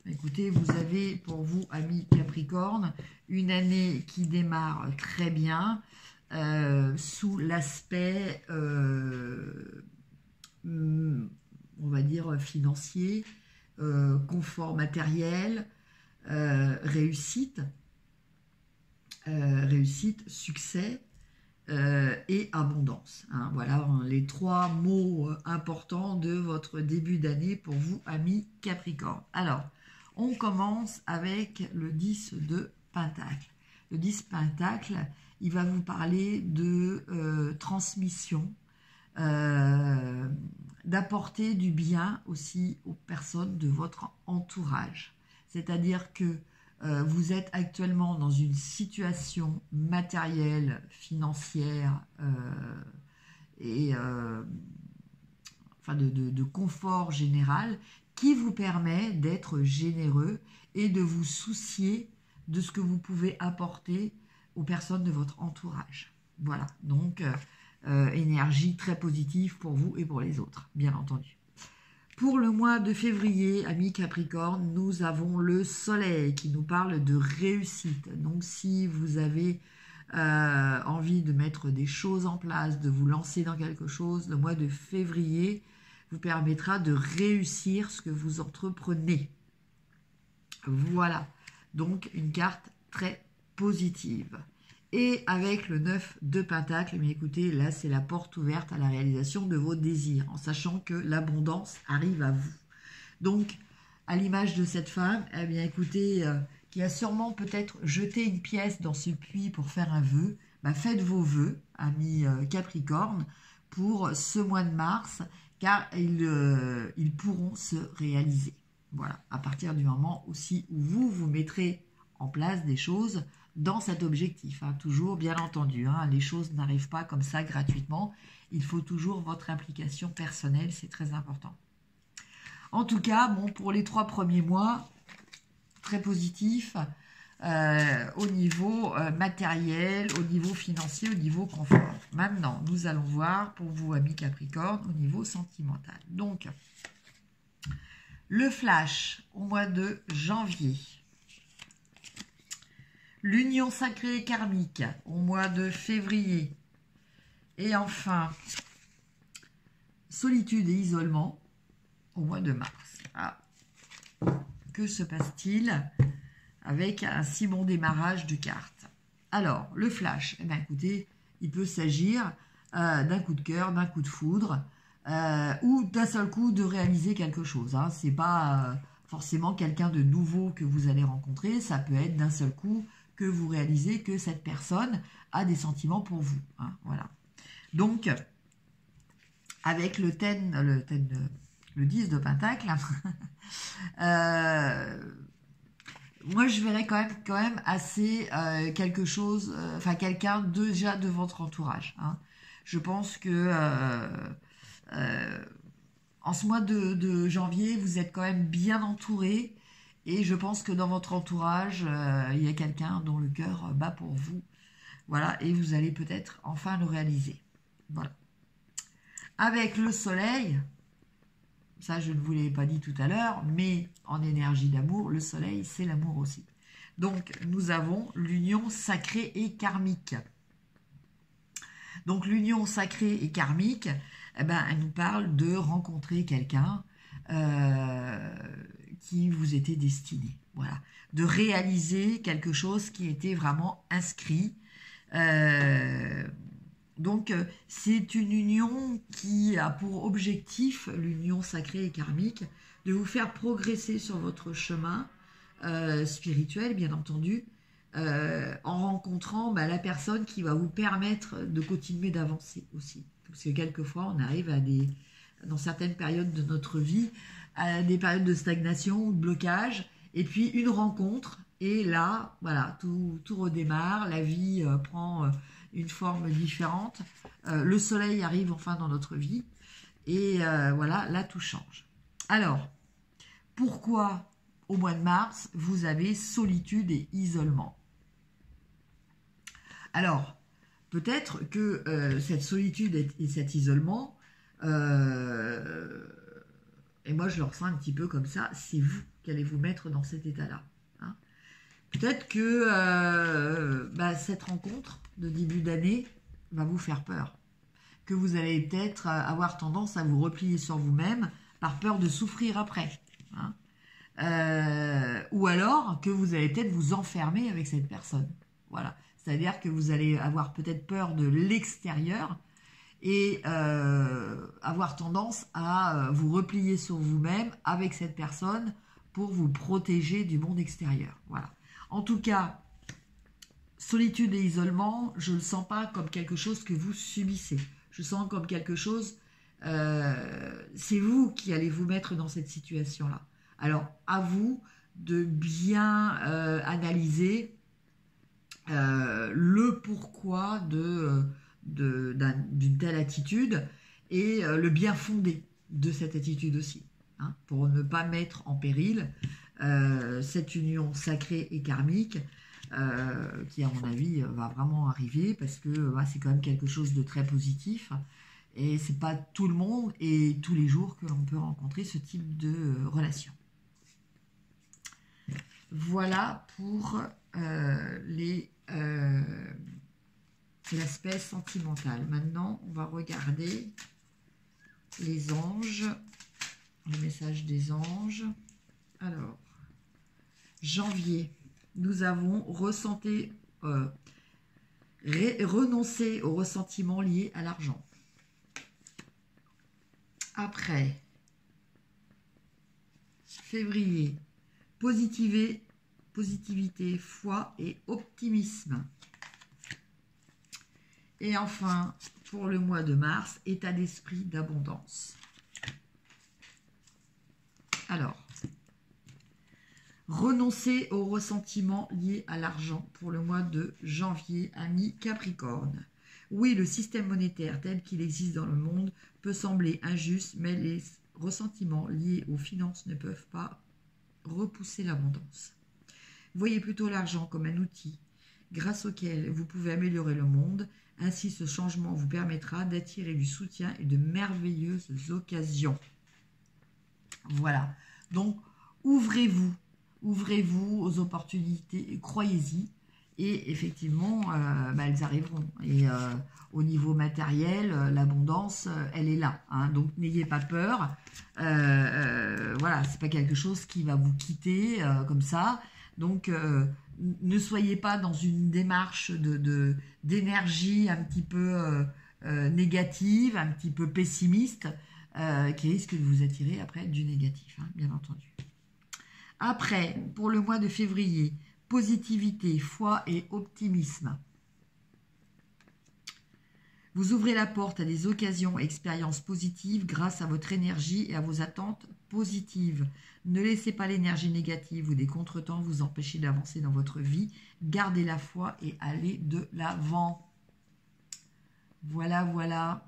Écoutez, vous avez pour vous, amis Capricorne, une année qui démarre très bien, sous l'aspect, on va dire, financier, confort matériel, réussite, succès et abondance. Hein. Voilà les trois mots importants de votre début d'année pour vous, amis Capricorne. Alors, on commence avec le 10 de Pentacle. Le 10 Pentacle, il va vous parler de transmission, d'apporter du bien aussi aux personnes de votre entourage. C'est-à-dire que vous êtes actuellement dans une situation matérielle, financière et enfin de confort général qui vous permet d'être généreux et de vous soucier de ce que vous pouvez apporter aux personnes de votre entourage. Voilà, donc énergie très positive pour vous et pour les autres, bien entendu. Pour le mois de février, amis Capricorne, nous avons le Soleil qui nous parle de réussite. Donc si vous avez envie de mettre des choses en place, de vous lancer dans quelque chose, le mois de février vous permettra de réussir ce que vous entreprenez. Voilà, donc une carte très positive. Et avec le 9 de Pentacle, mais écoutez, là c'est la porte ouverte à la réalisation de vos désirs, en sachant que l'abondance arrive à vous. Donc, à l'image de cette femme, eh bien écoutez, qui a sûrement peut-être jeté une pièce dans ce puits pour faire un vœu, faites vos vœux, amis Capricorne, pour ce mois de mars, car ils pourront se réaliser. Voilà, à partir du moment aussi où vous mettrez en place des choses dans cet objectif, hein, toujours bien entendu, hein, les choses n'arrivent pas comme ça gratuitement, il faut toujours votre implication personnelle, c'est très important. En tout cas, bon, pour les 3 premiers mois, très positif au niveau matériel, au niveau financier, au niveau confort. Maintenant, nous allons voir pour vous, amis Capricorne, au niveau sentimental. Donc, le flash au mois de janvier. L'union sacrée karmique au mois de février. Et enfin, solitude et isolement au mois de mars. Ah, que se passe-t-il avec un si bon démarrage de cartes. Alors, le flash, eh bien, écoutez, il peut s'agir d'un coup de cœur, d'un coup de foudre, ou d'un seul coup de réaliser quelque chose. Hein. Ce n'est pas forcément quelqu'un de nouveau que vous allez rencontrer, ça peut être d'un seul coup que vous réalisez que cette personne a des sentiments pour vous. Hein. Voilà. Donc, avec le 10 de Pentacle, moi je verrais quand même assez quelque chose, enfin quelqu'un déjà de votre entourage. Hein. Je pense que en ce mois de janvier, vous êtes quand même bien entouré et je pense que dans votre entourage, il y a quelqu'un dont le cœur bat pour vous. Voilà, et vous allez peut-être enfin le réaliser. Voilà. Avec le soleil, ça je ne vous l'ai pas dit tout à l'heure, mais en énergie d'amour, le soleil c'est l'amour aussi. Donc nous avons l'union sacrée et karmique. Donc l'union sacrée et karmique, eh ben, elle nous parle de rencontrer quelqu'un qui vous était destiné. Voilà. De réaliser quelque chose qui était vraiment inscrit. Donc c'est une union qui a pour objectif, l'union sacrée et karmique, de vous faire progresser sur votre chemin spirituel, bien entendu, en rencontrant la personne qui va vous permettre de continuer d'avancer aussi. Parce que quelquefois, on arrive dans certaines périodes de notre vie, à des périodes de stagnation ou de blocage, et puis une rencontre, et là, voilà, tout redémarre, la vie prend une forme différente, le soleil arrive enfin dans notre vie, et voilà, là, tout change. Alors, pourquoi au mois de mars, vous avez solitude et isolement? Alors, peut-être que cette solitude et cet isolement, et moi je le ressens un petit peu comme ça, c'est vous qui allez vous mettre dans cet état-là. Hein. Peut-être que cette rencontre de début d'année va vous faire peur. Que vous allez peut-être avoir tendance à vous replier sur vous-même par peur de souffrir après. Hein. Ou alors que vous allez peut-être vous enfermer avec cette personne. Voilà. C'est-à-dire que vous allez avoir peut-être peur de l'extérieur et avoir tendance à vous replier sur vous-même avec cette personne pour vous protéger du monde extérieur. Voilà. En tout cas, solitude et isolement, je ne le sens pas comme quelque chose que vous subissez. Je sens comme quelque chose, c'est vous qui allez vous mettre dans cette situation-là. Alors, à vous de bien analyser le pourquoi d'une telle attitude et le bien fondé de cette attitude aussi, hein, pour ne pas mettre en péril cette union sacrée et karmique qui, à mon avis, va vraiment arriver parce que c'est quand même quelque chose de très positif et c'est pas tout le monde et tous les jours que l'on peut rencontrer ce type de relation. Voilà pour l'aspect sentimental. Maintenant, on va regarder les anges, le message des anges. Alors, janvier, nous avons renoncé aux ressentiments liés à l'argent. Après, février, positivité, foi et optimisme. Et enfin, pour le mois de mars, état d'esprit d'abondance. Alors, renoncer aux ressentiments liés à l'argent pour le mois de janvier, ami Capricorne. Oui, le système monétaire tel qu'il existe dans le monde peut sembler injuste, mais les ressentiments liés aux finances ne peuvent pas repousser l'abondance. Voyez plutôt l'argent comme un outil grâce auquel vous pouvez améliorer le monde. Ainsi, ce changement vous permettra d'attirer du soutien et de merveilleuses occasions. Voilà. Donc, ouvrez-vous aux opportunités, croyez-y. Et effectivement, elles arriveront. Et au niveau matériel, l'abondance, elle est là. Hein. Donc, n'ayez pas peur. Voilà, c'est pas quelque chose qui va vous quitter comme ça. Donc, ne soyez pas dans une démarche d'énergie un petit peu négative, un petit peu pessimiste, qui risque de vous attirer après du négatif, hein, bien entendu. Après, pour le mois de février, positivité, foi et optimisme. Vous ouvrez la porte à des occasions et expériences positives grâce à votre énergie et à vos attentes positives. Ne laissez pas l'énergie négative ou des contretemps vous empêcher d'avancer dans votre vie. Gardez la foi et allez de l'avant. Voilà, voilà.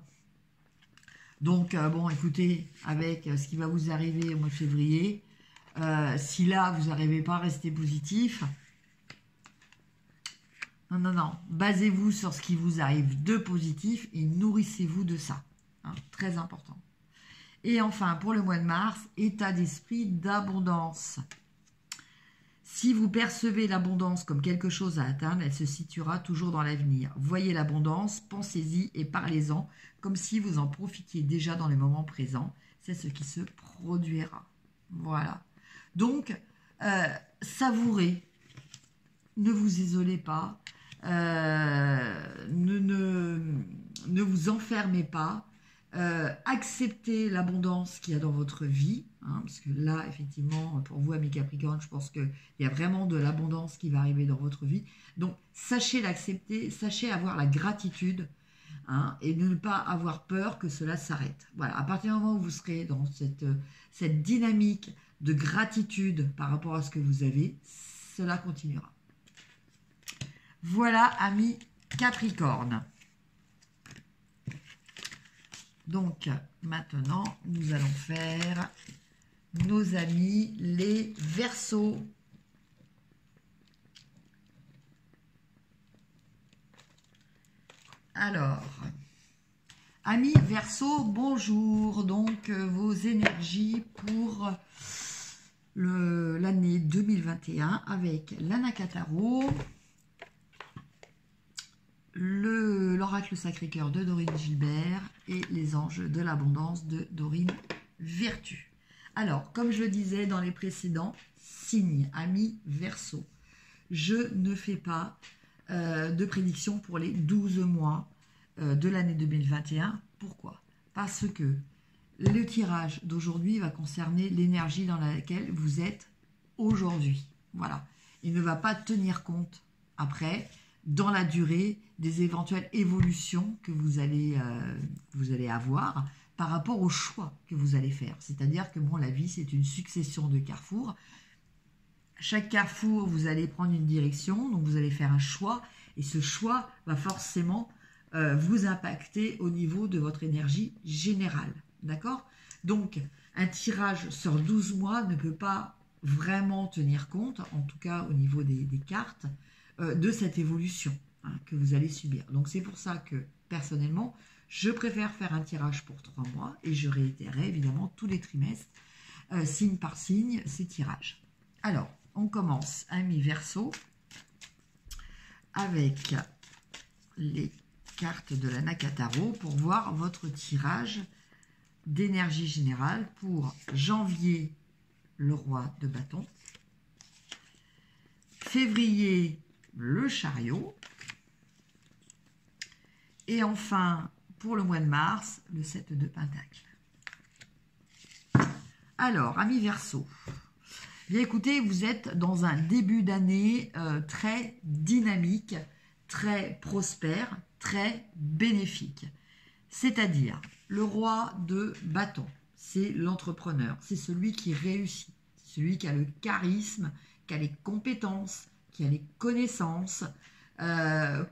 Donc, bon, écoutez, avec ce qui va vous arriver au mois de février, si là, vous n'arrivez pas à rester positif, non, basez-vous sur ce qui vous arrive de positif et nourrissez-vous de ça. Hein, très important. Et enfin, pour le mois de mars, état d'esprit d'abondance. Si vous percevez l'abondance comme quelque chose à atteindre, elle se situera toujours dans l'avenir. Voyez l'abondance, pensez-y et parlez-en comme si vous en profitiez déjà dans le moment présent. C'est ce qui se produira. Voilà. Donc, savourez. Ne vous isolez pas. Ne vous enfermez pas. Acceptez l'abondance qu'il y a dans votre vie, hein, parce que là, effectivement, pour vous, amis Capricorne, je pense qu'il y a vraiment de l'abondance qui va arriver dans votre vie. Donc, sachez l'accepter, sachez avoir la gratitude, hein, et ne pas avoir peur que cela s'arrête. Voilà, à partir du moment où vous serez dans cette dynamique de gratitude par rapport à ce que vous avez, cela continuera. Voilà, amis Capricorne. Donc, maintenant, nous allons faire nos amis les Verseaux. Alors, amis Verseaux, bonjour. Donc, vos énergies pour l'année 2021 avec l'Anakataro, l'oracle Sacré-Cœur de Dorine Gilbert et les anges de l'abondance de Dorine Vertu. Alors, comme je le disais dans les précédents signes, amis Verseau, je ne fais pas de prédiction pour les 12 mois de l'année 2021. Pourquoi? Parce que le tirage d'aujourd'hui va concerner l'énergie dans laquelle vous êtes aujourd'hui. Voilà. Il ne va pas tenir compte après, dans la durée, des éventuelles évolutions que vous allez avoir par rapport au choix que vous allez faire. C'est-à-dire que bon, la vie, c'est une succession de carrefours. Chaque carrefour, vous allez prendre une direction, donc vous allez faire un choix, et ce choix va forcément vous impacter au niveau de votre énergie générale. D'accord? Donc, un tirage sur 12 mois ne peut pas vraiment tenir compte, en tout cas au niveau des cartes, de cette évolution, hein, que vous allez subir. Donc, c'est pour ça que, personnellement, je préfère faire un tirage pour 3 mois et je réitérerai évidemment tous les trimestres, signe par signe, ces tirages. Alors, on commence, amis Verseau, avec les cartes de la Nakataro pour voir votre tirage d'énergie générale pour janvier, le roi de bâton, février, le chariot, et enfin, pour le mois de mars, le 7 de Pentacle. Alors, amis Verseau, bien écoutez, vous êtes dans un début d'année très dynamique, très prospère, très bénéfique. C'est-à-dire, le roi de bâton, c'est l'entrepreneur, c'est celui qui réussit, c'est celui qui a le charisme, qui a les compétences, qui a les connaissances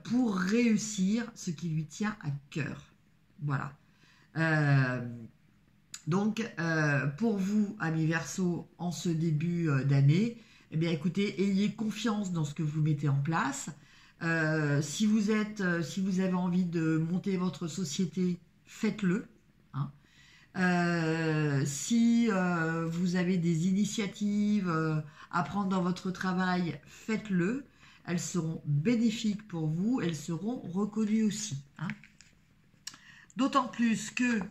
pour réussir ce qui lui tient à cœur. Voilà. Donc, pour vous, amis Verseau, en ce début d'année, eh bien, écoutez, ayez confiance dans ce que vous mettez en place. Si vous avez envie de monter votre société, faites-le. Hein. Si vous avez des initiatives à prendre dans votre travail, faites-le. Elles seront bénéfiques pour vous, elles seront reconnues aussi. Hein. D'autant plus que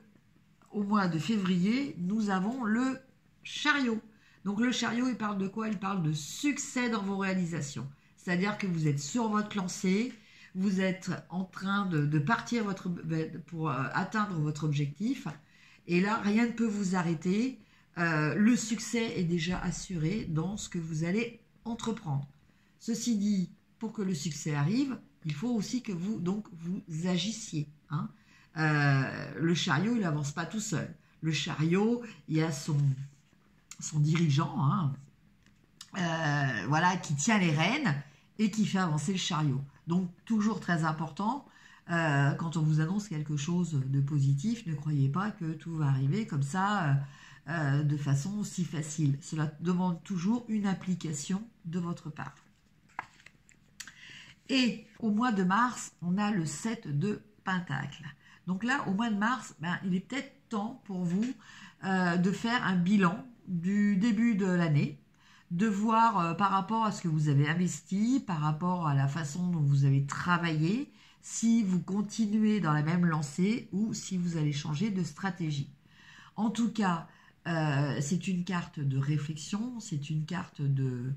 au mois de février, nous avons le chariot. Donc le chariot, il parle de quoi? Il parle de succès dans vos réalisations. C'est-à-dire que vous êtes sur votre lancée, vous êtes en train de partir pour atteindre votre objectif. Et là, rien ne peut vous arrêter. Le succès est déjà assuré dans ce que vous allez entreprendre. Ceci dit, pour que le succès arrive, il faut aussi que vous agissiez. Hein. Le chariot, il n'avance pas tout seul. Le chariot, il y a son dirigeant, hein, voilà, qui tient les rênes et qui fait avancer le chariot. Donc, toujours très important, quand on vous annonce quelque chose de positif, ne croyez pas que tout va arriver comme ça, de façon aussi facile. Cela demande toujours une application de votre part. Et au mois de mars, on a le 7 de Pentacles. Donc là, au mois de mars, il est peut-être temps pour vous de faire un bilan du début de l'année, de voir par rapport à ce que vous avez investi, par rapport à la façon dont vous avez travaillé, si vous continuez dans la même lancée ou si vous allez changer de stratégie. En tout cas, c'est une carte de réflexion, c'est une carte de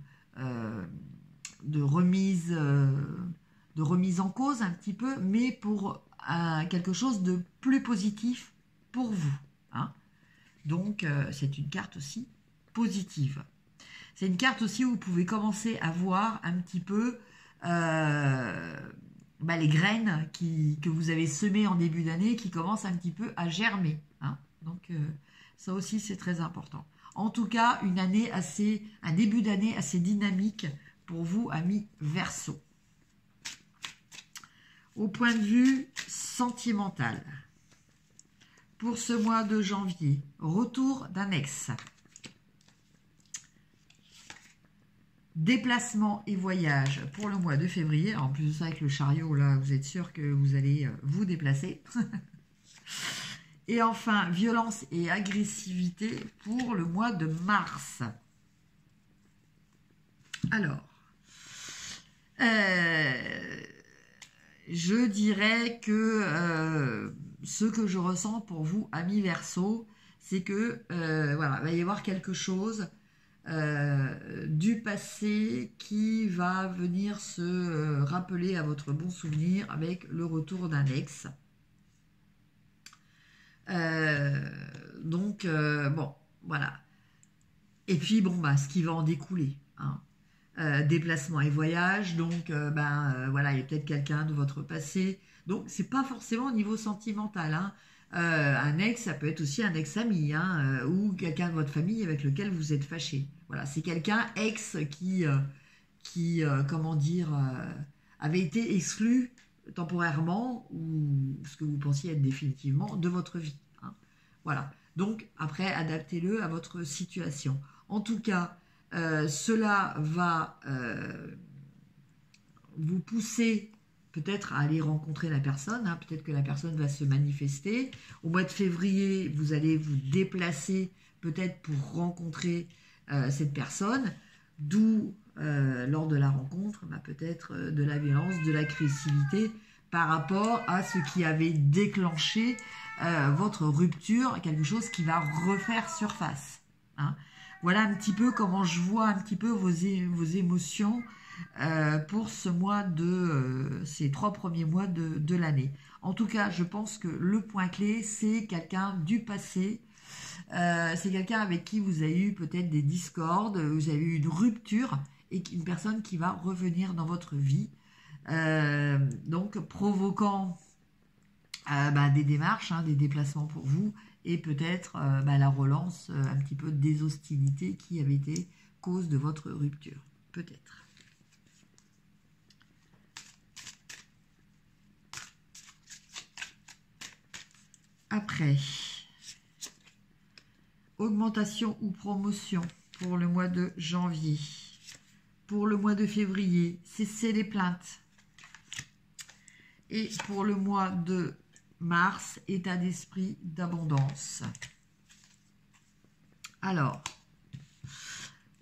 remise en cause un petit peu, mais pour quelque chose de plus positif pour vous. Hein. Donc, c'est une carte aussi positive. C'est une carte aussi où vous pouvez commencer à voir un petit peu les graines que vous avez semées en début d'année qui commencent un petit peu à germer. Hein. Donc, ça aussi, c'est très important. En tout cas, un début d'année assez dynamique pour vous, amis Verseau. Au point de vue sentimental, pour ce mois de janvier, retour d'un ex. Déplacement et voyage pour le mois de février. En plus de ça, avec le chariot, là, vous êtes sûr que vous allez vous déplacer. Et enfin, violence et agressivité pour le mois de mars. Alors, je dirais que ce que je ressens pour vous, amis Verseau, c'est que voilà, il va y avoir quelque chose du passé qui va venir se rappeler à votre bon souvenir avec le retour d'un ex. Donc, bon, voilà. Et puis, bon, ce qui va en découler. Hein. Déplacement et voyage, donc, voilà, il y a peut-être quelqu'un de votre passé. Donc, c'est pas forcément au niveau sentimental. Hein. Un ex, ça peut être aussi un ex-ami, hein, ou quelqu'un de votre famille avec lequel vous êtes fâché. Voilà, c'est quelqu'un ex qui comment dire, avait été exclu temporairement ou ce que vous pensiez être définitivement de votre vie. Hein. Voilà. Donc, après, adaptez-le à votre situation. En tout cas, cela va vous pousser peut-être à aller rencontrer la personne. Hein. Peut-être que la personne va se manifester. Au mois de février, vous allez vous déplacer peut-être pour rencontrer cette personne. D'où, lors de la rencontre, peut-être de la violence, de l'agressivité par rapport à ce qui avait déclenché votre rupture, quelque chose qui va refaire surface. Hein. Voilà un petit peu comment je vois un petit peu vos émotions pour ce mois ces 3 premiers mois de l'année. En tout cas, je pense que le point clé, c'est quelqu'un du passé. C'est quelqu'un avec qui vous avez eu peut-être des discordes, vous avez eu une rupture et une personne qui va revenir dans votre vie. Donc, provoquant des démarches, hein, des déplacements pour vous et peut-être la relance un petit peu des hostilités qui avaient été cause de votre rupture. Peut-être. Après, augmentation ou promotion pour le mois de janvier. Pour le mois de février, cessez les plaintes. Et pour le mois de mars, état d'esprit d'abondance. Alors,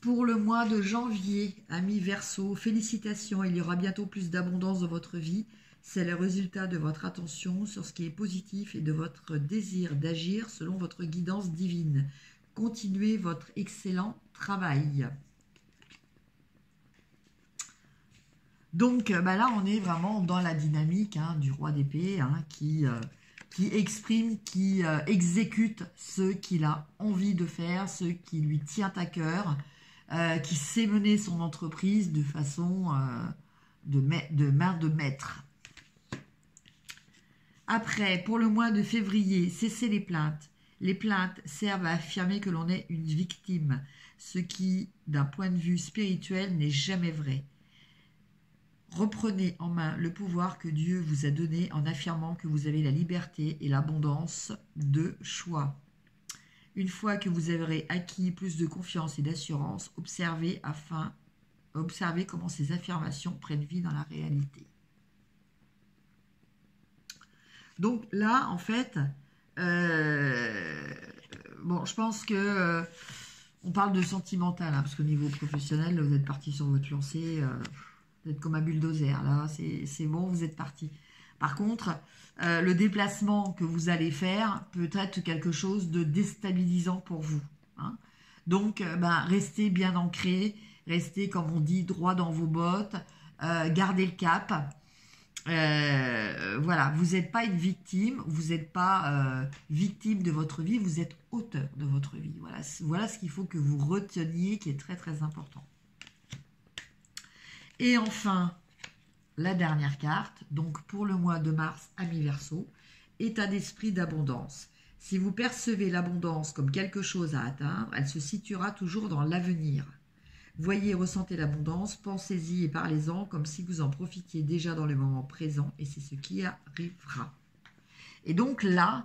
pour le mois de janvier, amis Verseau, félicitations, il y aura bientôt plus d'abondance dans votre vie. C'est le résultat de votre attention sur ce qui est positif et de votre désir d'agir selon votre guidance divine. Continuez votre excellent travail. Donc là, on est vraiment dans la dynamique du roi d'épée qui exprime, qui exécute ce qu'il a envie de faire, ce qui lui tient à cœur, qui sait mener son entreprise de façon de main de maître. Après, pour le mois de février, cessez les plaintes. Les plaintes servent à affirmer que l'on est une victime, ce qui, d'un point de vue spirituel, n'est jamais vrai. Reprenez en main le pouvoir que Dieu vous a donné en affirmant que vous avez la liberté et l'abondance de choix. Une fois que vous aurez acquis plus de confiance et d'assurance, observez comment ces affirmations prennent vie dans la réalité. Donc là, en fait, je pense que on parle de sentimental, parce qu'au niveau professionnel, vous êtes parti sur votre lancée, vous êtes comme un bulldozer, là, c'est bon, vous êtes parti. Par contre, le déplacement que vous allez faire peut être quelque chose de déstabilisant pour vous. Donc, restez bien ancré, restez, comme on dit, droit dans vos bottes, gardez le cap. Voilà, vous n'êtes pas une victime, vous n'êtes pas victime de votre vie, vous êtes auteur de votre vie. Voilà ce qu'il faut que vous reteniez, qui est très très important. Et enfin, la dernière carte, donc pour le mois de mars, Amis Verseau, état d'esprit d'abondance. Si vous percevez l'abondance comme quelque chose à atteindre, elle se situera toujours dans l'avenir. Voyez et ressentez l'abondance, pensez-y et parlez-en comme si vous en profitiez déjà dans le moment présent, et c'est ce qui arrivera. Et donc là,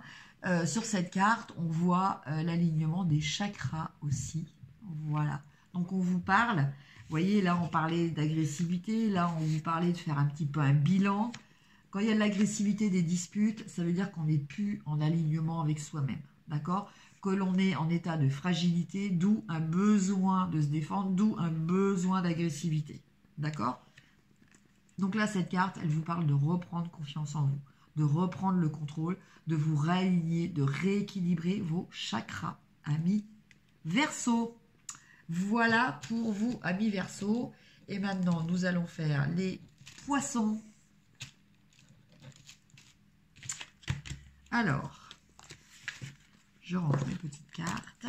sur cette carte, on voit l'alignement des chakras aussi. Voilà. Donc on vous parle, vous voyez, là on parlait d'agressivité, là on vous parlait de faire un petit peu un bilan. Quand il y a de l'agressivité, des disputes, ça veut dire qu'on n'est plus en alignement avec soi-même, d'accord ? Que l'on est en état de fragilité, d'où un besoin de se défendre, d'où un besoin d'agressivité, d'accord ? Donc là, cette carte, elle vous parle de reprendre confiance en vous, de reprendre le contrôle, de vous réaligner, de rééquilibrer vos chakras, amis Verseau. Voilà pour vous, amis Verseau. Et maintenant, nous allons faire les poissons. Alors, je rentre une petite carte.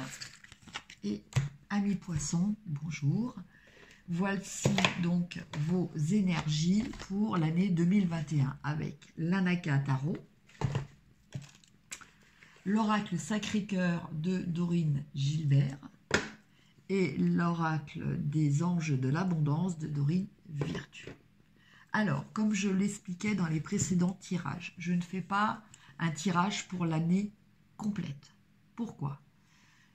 Et amis poissons, bonjour. Voici donc vos énergies pour l'année 2021 avec l'Anaka Tarot, l'oracle Sacré-Cœur de Dorine Gilbert et l'oracle des anges de l'abondance de Dorine Virtue. Alors, comme je l'expliquais dans les précédents tirages, je ne fais pas un tirage pour l'année complète. Pourquoi ?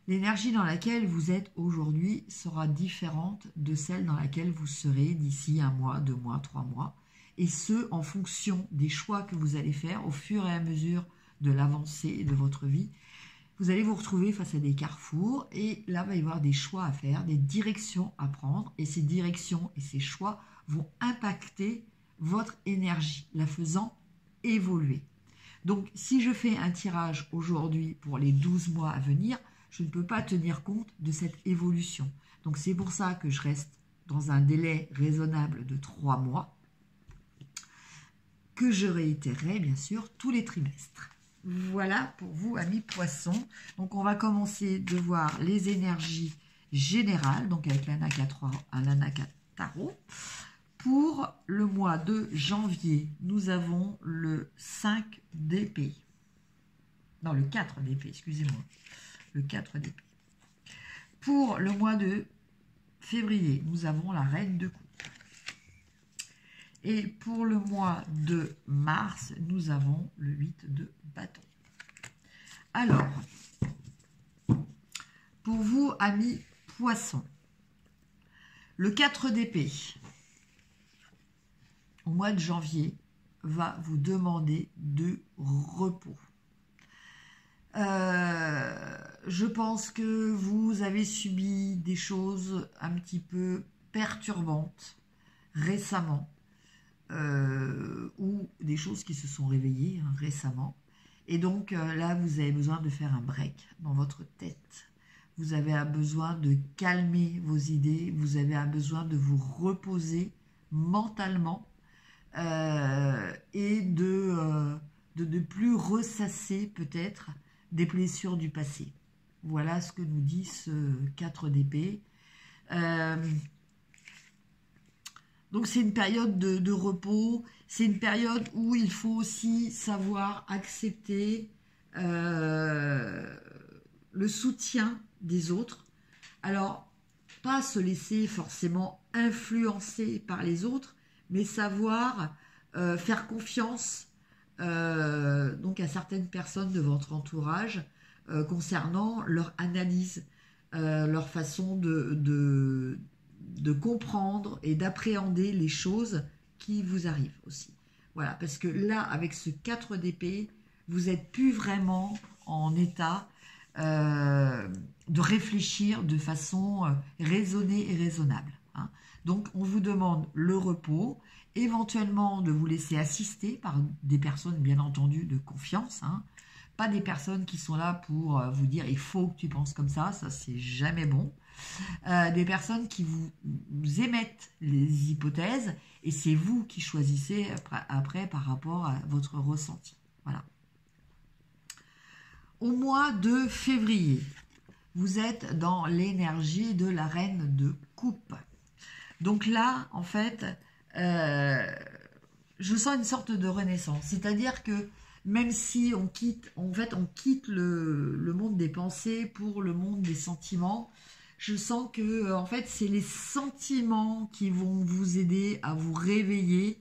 L'énergie dans laquelle vous êtes aujourd'hui sera différente de celle dans laquelle vous serez d'ici 1 mois, 2 mois, 3 mois. Et ce, en fonction des choix que vous allez faire au fur et à mesure de l'avancée de votre vie. Vous allez vous retrouver face à des carrefours et là, il va y avoir des choix à faire, des directions à prendre. Et ces directions et ces choix vont impacter votre énergie, la faisant évoluer. Donc, si je fais un tirage aujourd'hui pour les 12 mois à venir, je ne peux pas tenir compte de cette évolution. Donc, c'est pour ça que je reste dans un délai raisonnable de 3 mois, que je réitérerai, bien sûr, tous les trimestres. Voilà pour vous, amis poissons. Donc, on va commencer de voir les énergies générales, donc avec l'Anaka Tarot. Pour le mois de janvier, nous avons le 5 d'épée. Non, le 4 d'épée, excusez-moi. Le 4 d'épée. Pour le mois de février, nous avons la reine de coupe. Et pour le mois de mars, nous avons le 8 de bâton. Alors, pour vous, amis poissons, le 4 d'épée, au mois de janvier, va vous demander de repos. Je pense que vous avez subi des choses un petit peu perturbantes récemment, ou des choses qui se sont réveillées récemment. Et donc là, vous avez besoin de faire un break dans votre tête. vous avez besoin de calmer vos idées, vous avez besoin de vous reposer mentalement et de ne plus ressasser peut-être des blessures du passé. Voilà ce que nous dit ce 4 d'épée. Donc c'est une période de repos, c'est une période où il faut aussi savoir accepter le soutien des autres. Alors, pas se laisser forcément influencer par les autres, mais savoir faire confiance donc à certaines personnes de votre entourage concernant leur analyse, leur façon de comprendre et d'appréhender les choses qui vous arrivent aussi. Voilà, parce que là, avec ce 4 d'épée, vous n'êtes plus vraiment en état de réfléchir de façon raisonnée et raisonnable. Hein. Donc, on vous demande le repos, éventuellement de vous laisser assister par des personnes, bien entendu, de confiance. Hein. Pas des personnes qui sont là pour vous dire « il faut que tu penses comme ça », c'est jamais bon. Des personnes qui vous émettent les hypothèses et c'est vous qui choisissez après par rapport à votre ressenti. Voilà. Au mois de février, vous êtes dans l'énergie de la reine de coupe. Donc là, en fait, je sens une sorte de renaissance. C'est-à-dire que même si on quitte, le monde des pensées pour le monde des sentiments, je sens que en fait, c'est les sentiments qui vont vous aider à vous réveiller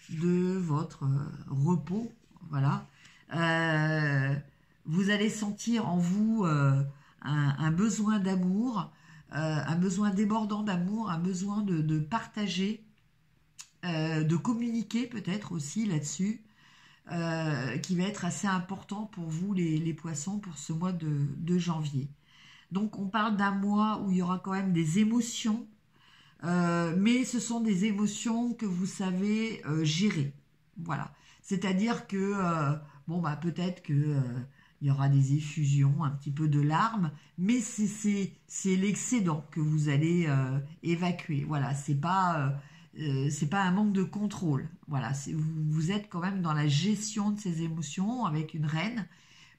de votre repos. Voilà. Vous allez sentir en vous un besoin d'amour, un besoin débordant d'amour, un besoin de partager, de communiquer peut-être aussi là-dessus, qui va être assez important pour vous les poissons pour ce mois de janvier. Donc on parle d'un mois où il y aura quand même des émotions, mais ce sont des émotions que vous savez gérer. Voilà. C'est-à-dire que, peut-être que il y aura des effusions, un petit peu de larmes, mais c'est l'excédent que vous allez évacuer. Voilà, c'est pas un manque de contrôle. Voilà, vous êtes quand même dans la gestion de ces émotions avec une reine,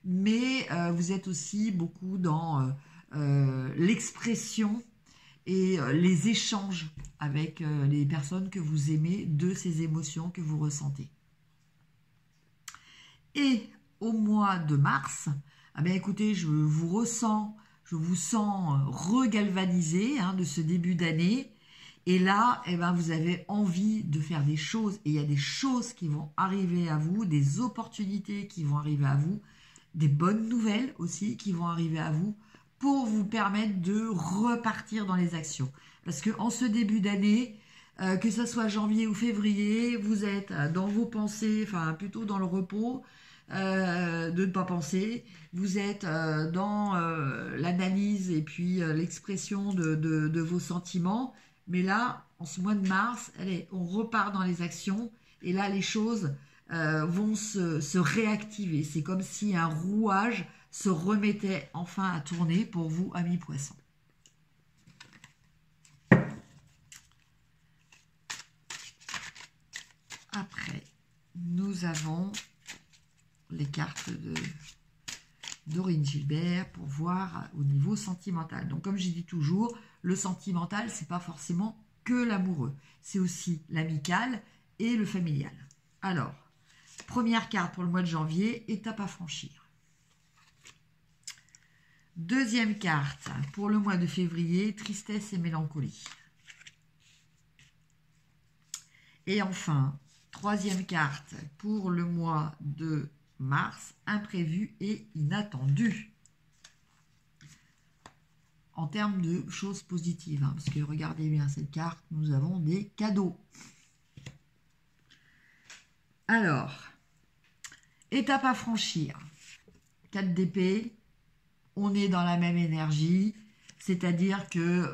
mais vous êtes aussi beaucoup dans l'expression et les échanges avec les personnes que vous aimez de ces émotions que vous ressentez. Et au mois de mars, écoutez, je vous sens regalvanisé de ce début d'année. Et là, vous avez envie de faire des choses. Et il y a des choses qui vont arriver à vous, des opportunités qui vont arriver à vous, des bonnes nouvelles aussi qui vont arriver à vous pour vous permettre de repartir dans les actions. Parce qu'en ce début d'année, que ce soit janvier ou février, vous êtes dans vos pensées, plutôt dans le repos, de ne pas penser, vous êtes dans l'analyse et puis l'expression de vos sentiments, mais là, en ce mois de mars, on repart dans les actions, et là, les choses vont se réactiver. C'est comme si un rouage se remettait enfin à tourner pour vous, amis poissons. Après, nous avons les cartes d'Aurine Gilbert pour voir au niveau sentimental. Donc, comme j'ai dit toujours, le sentimental, c'est pas forcément que l'amoureux. C'est aussi l'amical et le familial. Alors, première carte pour le mois de janvier, étape à franchir. Deuxième carte pour le mois de février, tristesse et mélancolie. Et enfin, troisième carte pour le mois de mars, imprévu et inattendu. En termes de choses positives, parce que regardez bien cette carte, nous avons des cadeaux. Alors, étape à franchir. 4 d'épée, on est dans la même énergie, c'est-à-dire que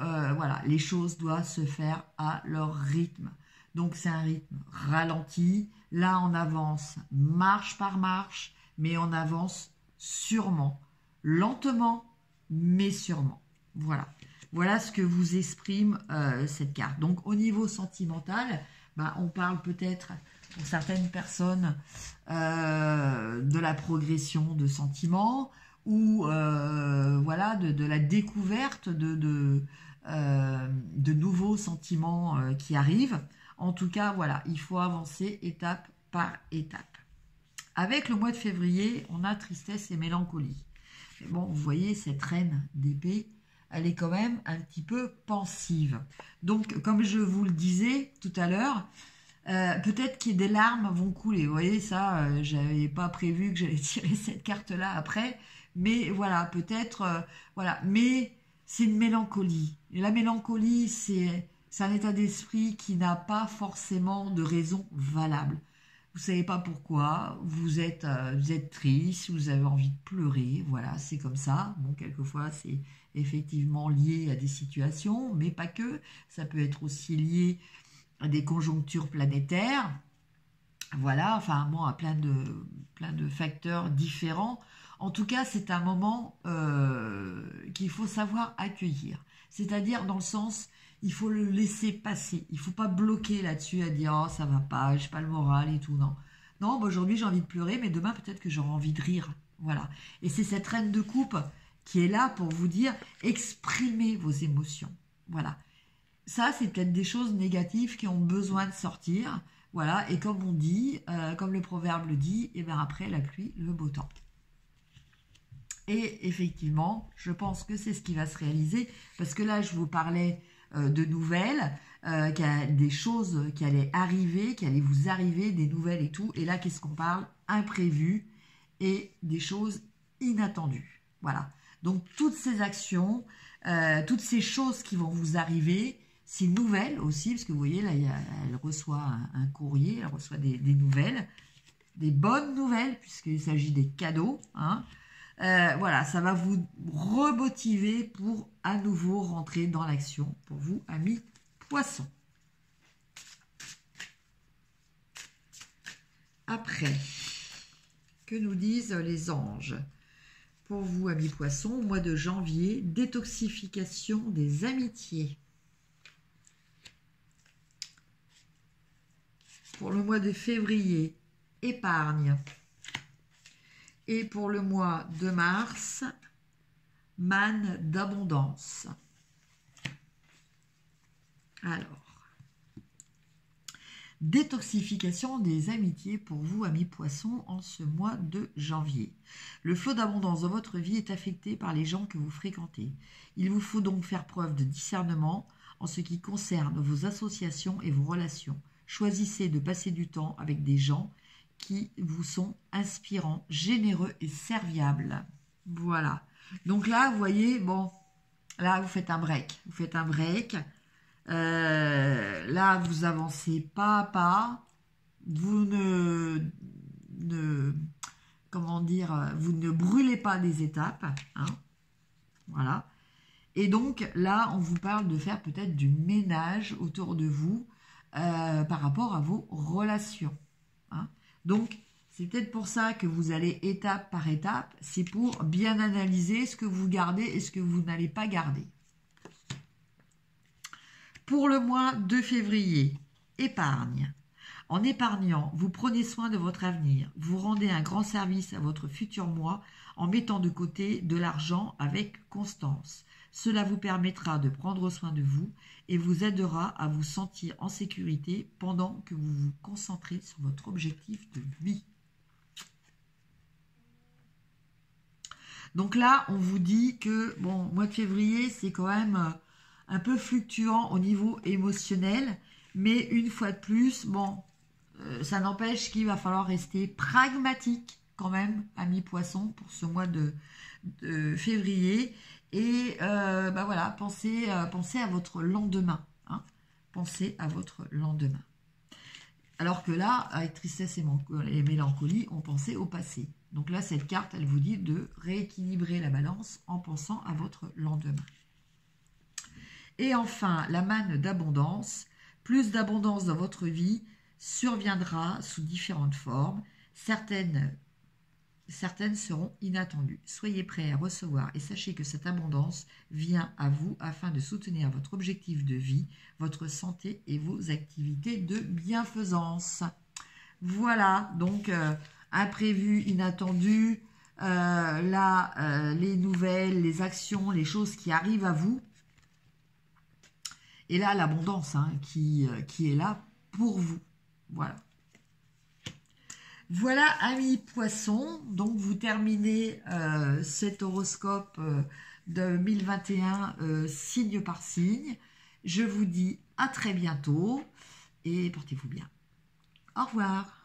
les choses doivent se faire à leur rythme. Donc, c'est un rythme ralenti. Là, on avance marche par marche, mais on avance sûrement, lentement, mais sûrement. Voilà. Voilà ce que vous exprime cette carte. Donc, au niveau sentimental, on parle peut-être, pour certaines personnes, de la progression de sentiments ou voilà, de la découverte de nouveaux sentiments qui arrivent. En tout cas, voilà, il faut avancer étape par étape. Avec le mois de février, on a tristesse et mélancolie. Mais bon, vous voyez, cette reine d'épée, elle est quand même un petit peu pensive. Donc, comme je vous le disais tout à l'heure, peut-être que des larmes vont couler. Vous voyez, ça, j'avais pas prévu que j'allais tirer cette carte-là après. Mais voilà, peut-être, voilà. Mais c'est une mélancolie. Et la mélancolie, c'est un état d'esprit qui n'a pas forcément de raison valable. Vous savez pas pourquoi, vous êtes triste, vous avez envie de pleurer, voilà, c'est comme ça. Bon, quelquefois, c'est effectivement lié à des situations, mais pas que. Ça peut être aussi lié à des conjonctures planétaires, voilà, enfin, bon, à plein de facteurs différents. En tout cas, c'est un moment qu'il faut savoir accueillir. C'est-à-dire dans le sens, il faut le laisser passer. Il ne faut pas bloquer là-dessus à dire « Oh, ça va pas, j'ai pas le moral et tout. » Non, non, aujourd'hui, j'ai envie de pleurer, mais demain, peut-être que j'aurai envie de rire. Voilà. Et c'est cette reine de coupe qui est là pour vous dire « Exprimez vos émotions. » Voilà. Ça, c'est peut-être des choses négatives qui ont besoin de sortir. Voilà. Et comme on dit, comme le proverbe le dit, et bien après la pluie, le beau temps. Et effectivement, je pense que c'est ce qui va se réaliser. Parce que là, je vous parlais de nouvelles, des choses qui allaient arriver, qui allaient vous arriver, des nouvelles et tout. Et là, qu'est-ce qu'on parle? Imprévu et des choses inattendues. Voilà. Donc, toutes ces actions, toutes ces choses qui vont vous arriver, ces nouvelles aussi, parce que vous voyez, là, elle reçoit un courrier, elle reçoit des nouvelles, des bonnes nouvelles, puisqu'il s'agit des cadeaux, hein. Voilà, ça va vous remotiver pour à nouveau rentrer dans l'action pour vous, amis poissons. Après, que nous disent les anges? Pour vous, amis poissons, au mois de janvier, détoxification des amitiés. Pour le mois de février, épargne. Et pour le mois de mars, manne d'abondance. Alors, détoxification des amitiés pour vous, amis poissons, en ce mois de janvier. Le flot d'abondance dans votre vie est affecté par les gens que vous fréquentez. Il vous faut donc faire preuve de discernement en ce qui concerne vos associations et vos relations. Choisissez de passer du temps avec des gens qui vous sont inspirants, généreux et serviables. Voilà. Donc là, vous voyez, bon, là, vous faites un break. Vous faites un break. Là, vous avancez pas à pas. Vous comment dire, vous ne brûlez pas les étapes. Hein, voilà. Et donc, là, on vous parle de faire peut-être du ménage autour de vous par rapport à vos relations. Hein. Donc, c'est peut-être pour ça que vous allez étape par étape. C'est pour bien analyser ce que vous gardez et ce que vous n'allez pas garder. Pour le mois de février, épargne. En épargnant, vous prenez soin de votre avenir. Vous rendez un grand service à votre futur moi en mettant de côté de l'argent avec constance. Cela vous permettra de prendre soin de vous et vous aidera à vous sentir en sécurité pendant que vous vous concentrez sur votre objectif de vie. Donc là, on vous dit que, bon, mois de février, c'est quand même un peu fluctuant au niveau émotionnel, mais une fois de plus, bon, ça n'empêche qu'il va falloir rester pragmatique quand même, amis poissons, pour ce mois de février. Et voilà, pensez à votre lendemain. Hein, pensez à votre lendemain. Alors que là, avec tristesse et mélancolie, on pensait au passé. Donc là, cette carte, elle vous dit de rééquilibrer la balance en pensant à votre lendemain. Et enfin, la manne d'abondance. Plus d'abondance dans votre vie surviendra sous différentes formes. Certaines certaines seront inattendues. Soyez prêts à recevoir et sachez que cette abondance vient à vous afin de soutenir votre objectif de vie, votre santé et vos activités de bienfaisance. Voilà, donc imprévu, inattendu, les nouvelles, les actions, les choses qui arrivent à vous. Et là, l'abondance qui est là pour vous. Voilà. Voilà, amis poissons, donc vous terminez cet horoscope 2021 signe par signe. Je vous dis à très bientôt et portez-vous bien. Au revoir.